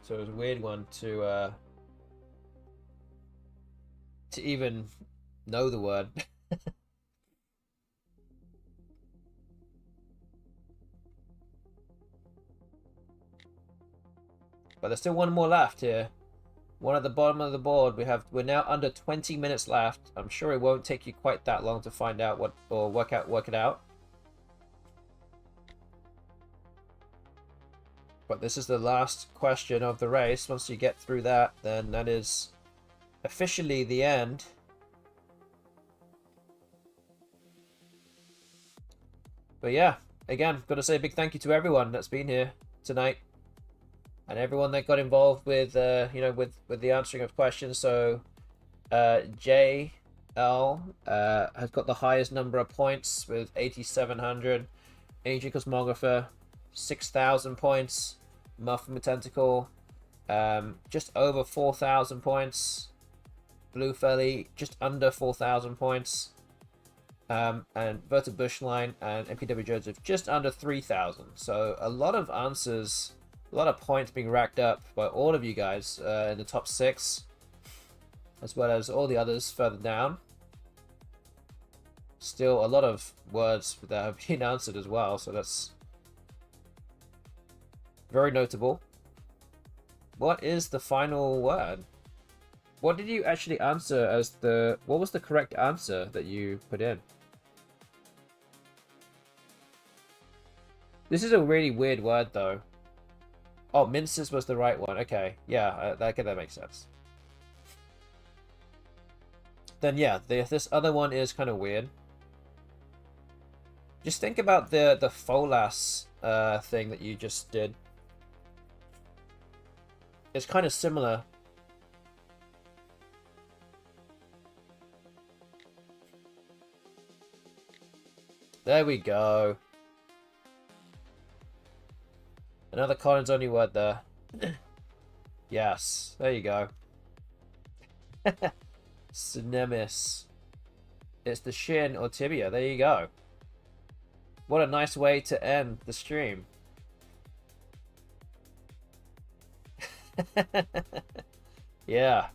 So it was a weird one to even know the word. But there's still one more left here. One at the bottom of the board. We're now under 20 minutes left. I'm sure it won't take you quite that long to find out what or work it out. But this is the last question of the race. Once you get through that, then that is officially the end. But yeah, again, got to say a big thank you to everyone that's been here tonight, and everyone that got involved with, with the answering of questions. So, JL has got the highest number of points with 8,700. Ancient Cosmographer, 6,000 points. Muffin with Tentacle, just over 4,000 points. Blue Felly, just under 4,000 points. And Verta Bushline and MPW Joseph, just under 3,000. So a lot of answers, a lot of points being racked up by all of you guys in the top 6, as well as all the others further down. Still a lot of words that have been answered as well, so that's Very notable. What is the final word? What did you actually answer as the... What was the correct answer that you put in? This is a really weird word, though. Oh, minces was the right one. Okay, yeah, that makes sense. Then yeah, this other one is kind of weird. Just think about the folas thing that you just did. It's kind of similar. There we go. Another Collins only word there. Yes, there you go. Synemis. It's the shin or tibia. There you go. What a nice way to end the stream. Yeah.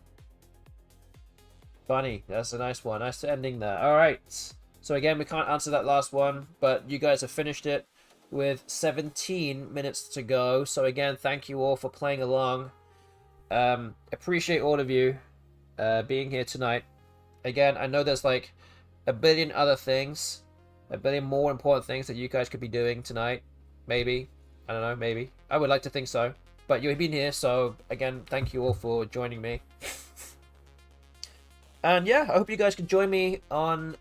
Funny. That's a nice one. Nice ending there. Alright. So again, we can't answer that last one, but you guys have finished it with 17 minutes to go. So again, thank you all for playing along. Appreciate all of you being here tonight. Again, I know there's like a billion other things, a billion more important things that you guys could be doing tonight. Maybe. I don't know, maybe. I would like to think so. But you've been here, so again, thank you all for joining me. And yeah, I hope you guys can join me on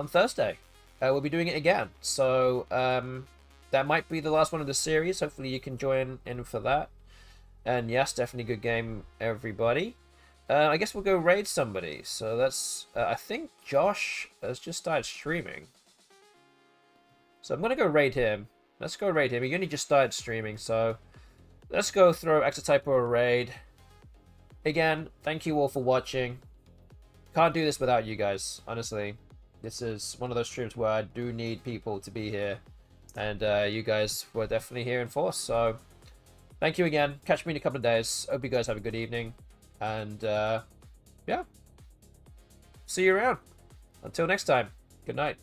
Thursday. We'll be doing it again. So that might be the last one of the series. Hopefully you can join in for that. And yes, definitely good game, everybody. I guess we'll go raid somebody. So that's... I think Josh has just started streaming. So I'm going to go raid him. Let's go raid him. He only just started streaming, so... Let's go throw Exotype or a raid. Again, thank you all for watching. Can't do this without you guys, honestly. This is one of those streams where I do need people to be here. And you guys were definitely here in force, so... Thank you again. Catch me in a couple of days. Hope you guys have a good evening. And, yeah. See you around. Until next time. Good night.